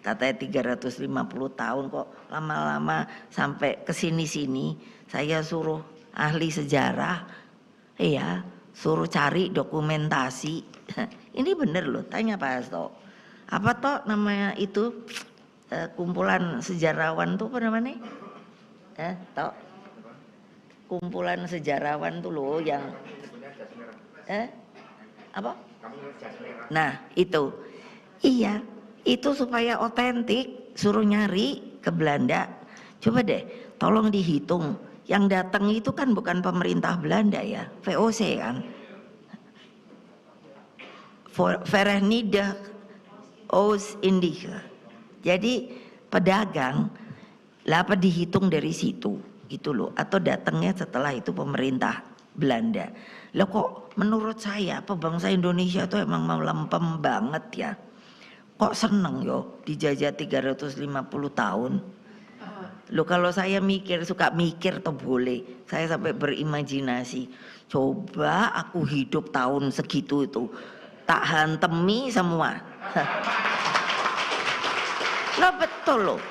katanya 350 tahun kok lama-lama sampai ke sini-sini. Saya suruh ahli sejarah, iya, suruh cari dokumentasi. Ini bener loh, tanya Pak Hasto. Apa toh namanya itu kumpulan sejarawan tuh apa namanya? Toh kumpulan sejarawan tuh loh yang apa? Nah itu, iya, itu supaya otentik, suruh nyari ke Belanda. Coba deh, tolong dihitung. Yang datang itu kan bukan pemerintah Belanda ya, VOC kan. Verenigde Oost-Indische. Jadi pedagang, lah apa dihitung dari situ, gitu loh. Atau datangnya setelah itu pemerintah Belanda. Loh kok menurut saya apa bangsa Indonesia tuh emang mau lempem banget ya. Kok seneng yo dijajah 350 tahun. Loh kalau saya mikir, suka mikir tuh boleh. Saya sampai berimajinasi. Coba aku hidup tahun segitu itu. Tak hantemi semua. Loh betul loh.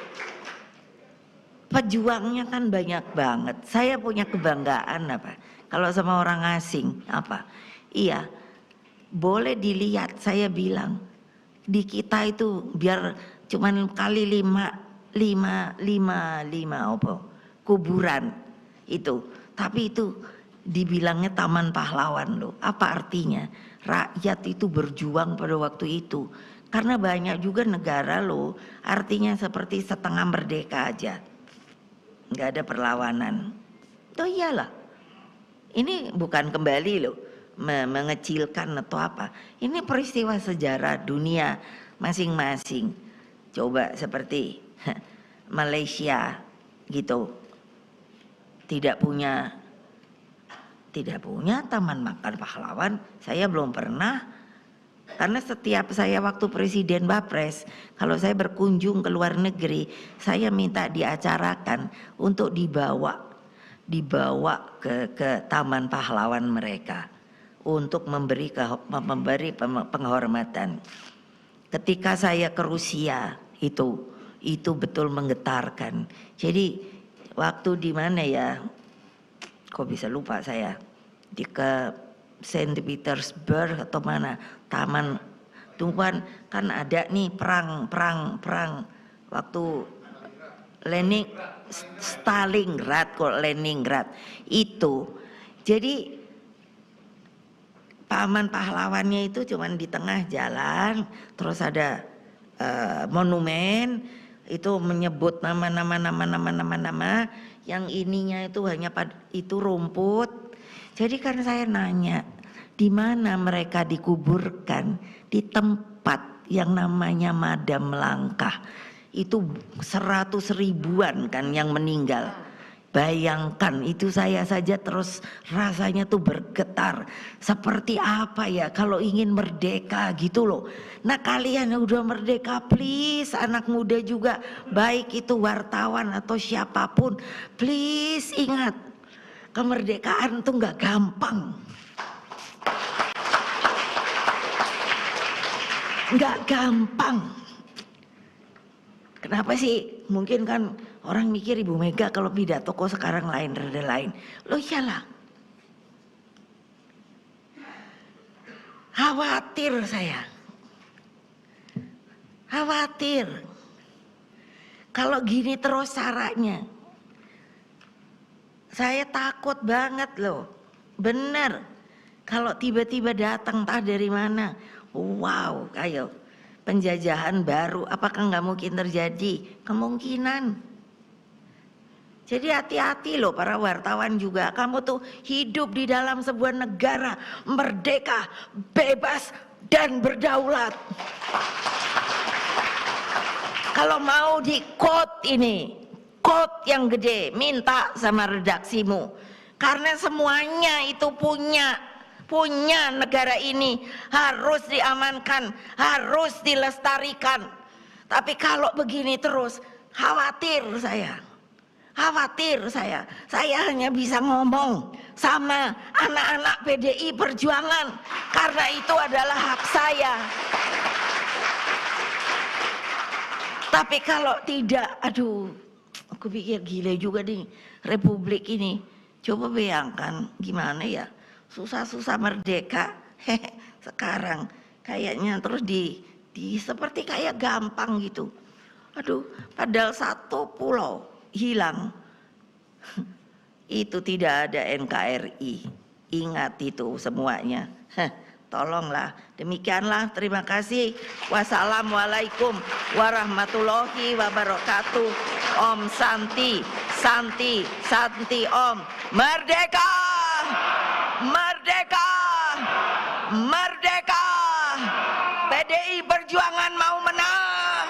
Pejuangnya kan banyak banget. Saya punya kebanggaan apa? Kalau sama orang asing apa? Iya, boleh dilihat. Saya bilang di kita itu biar cuman kali 5 apa? Kuburan itu. Tapi itu dibilangnya Taman Pahlawan loh. Apa artinya? Rakyat itu berjuang pada waktu itu. Karena banyak juga negara loh. Artinya seperti setengah merdeka aja. Nggak ada perlawanan. Oh iyalah. Ini bukan kembali loh mengecilkan atau apa. Ini peristiwa sejarah dunia masing-masing. Coba seperti Malaysia gitu. Tidak punya taman makan pahlawan. Saya belum pernah. Karena setiap saya waktu presiden Wapres, kalau saya berkunjung ke luar negeri, saya minta diacarakan untuk dibawa ke taman pahlawan mereka untuk memberi penghormatan. Ketika saya ke Rusia itu betul menggetarkan. Jadi waktu di mana ya? Kok bisa lupa saya? Ke Saint Petersburg atau mana? Taman Tuhan kan ada nih perang waktu Stalingrad kok Leningrad itu. Jadi paman pahlawannya itu cuman di tengah jalan, terus ada monumen itu menyebut nama yang ininya itu hanya itu rumput. Jadi kan saya nanya, di mana mereka dikuburkan? Di tempat yang namanya Madam Langkah. Itu 100 ribuan kan yang meninggal. Bayangkan itu saya saja terus rasanya tuh bergetar. Seperti apa ya kalau ingin merdeka gitu loh. Nah kalian yang udah merdeka please anak muda juga. Baik itu wartawan atau siapapun. Please ingat. Kemerdekaan tuh gak gampang. Gak gampang. Kenapa sih? Mungkin kan orang mikir Ibu Mega kalau pidato kok sekarang lain, rada lain. Loh iyalah. Khawatir saya. Khawatir. Kalau gini terus caranya. Saya takut banget loh. Bener. Kalau tiba-tiba datang entah dari mana. Wow, ayo. Penjajahan baru, apakah nggak mungkin terjadi? Kemungkinan. Jadi hati-hati loh para wartawan juga. Kamu tuh hidup di dalam sebuah negara merdeka, bebas, dan berdaulat. Kalau mau di quote ini, quote yang gede, minta sama redaksimu. Karena semuanya itu punya negara ini, harus diamankan, harus dilestarikan. Tapi kalau begini terus, khawatir saya. Saya hanya bisa ngomong sama anak-anak PDI Perjuangan karena itu adalah hak saya. Tapi kalau tidak, aduh, aku pikir gila juga nih Republik ini. Coba bayangkan gimana ya, susah-susah merdeka, sekarang kayaknya terus seperti kayak gampang gitu. Aduh, padahal satu pulau hilang, itu tidak ada NKRI. Ingat itu semuanya. Tolonglah. Demikianlah, terima kasih. Wassalamualaikum warahmatullahi wabarakatuh. Om Santi, Santi, Santi Om. Merdeka! Merdeka! Merdeka! PDI Perjuangan mau menang!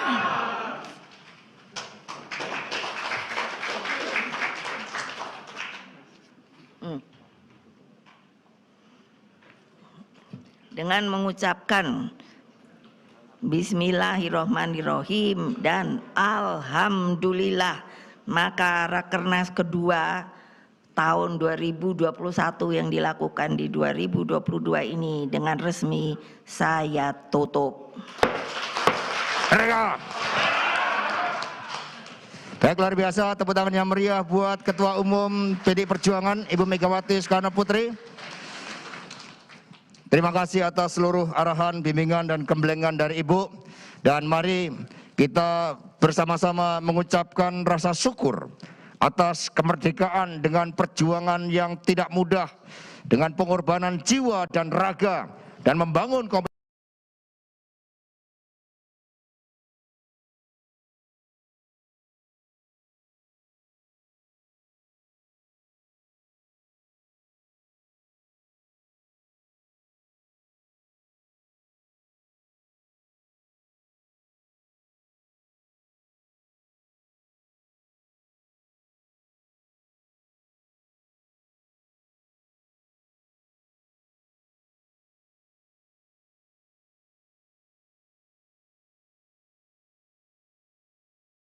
Dengan mengucapkan Bismillahirrohmanirrohim dan Alhamdulillah, maka Rakernas kedua tahun 2021 yang dilakukan di 2022 ini dengan resmi saya tutup. Baik, luar biasa, tepuk tangan yang meriah buat Ketua Umum PDI Perjuangan Ibu Megawati Soekarno Putri. Terima kasih atas seluruh arahan, bimbingan, dan kembelengan dari Ibu. Dan mari kita bersama-sama mengucapkan rasa syukur atas kemerdekaan dengan perjuangan yang tidak mudah, dengan pengorbanan jiwa dan raga, dan membangun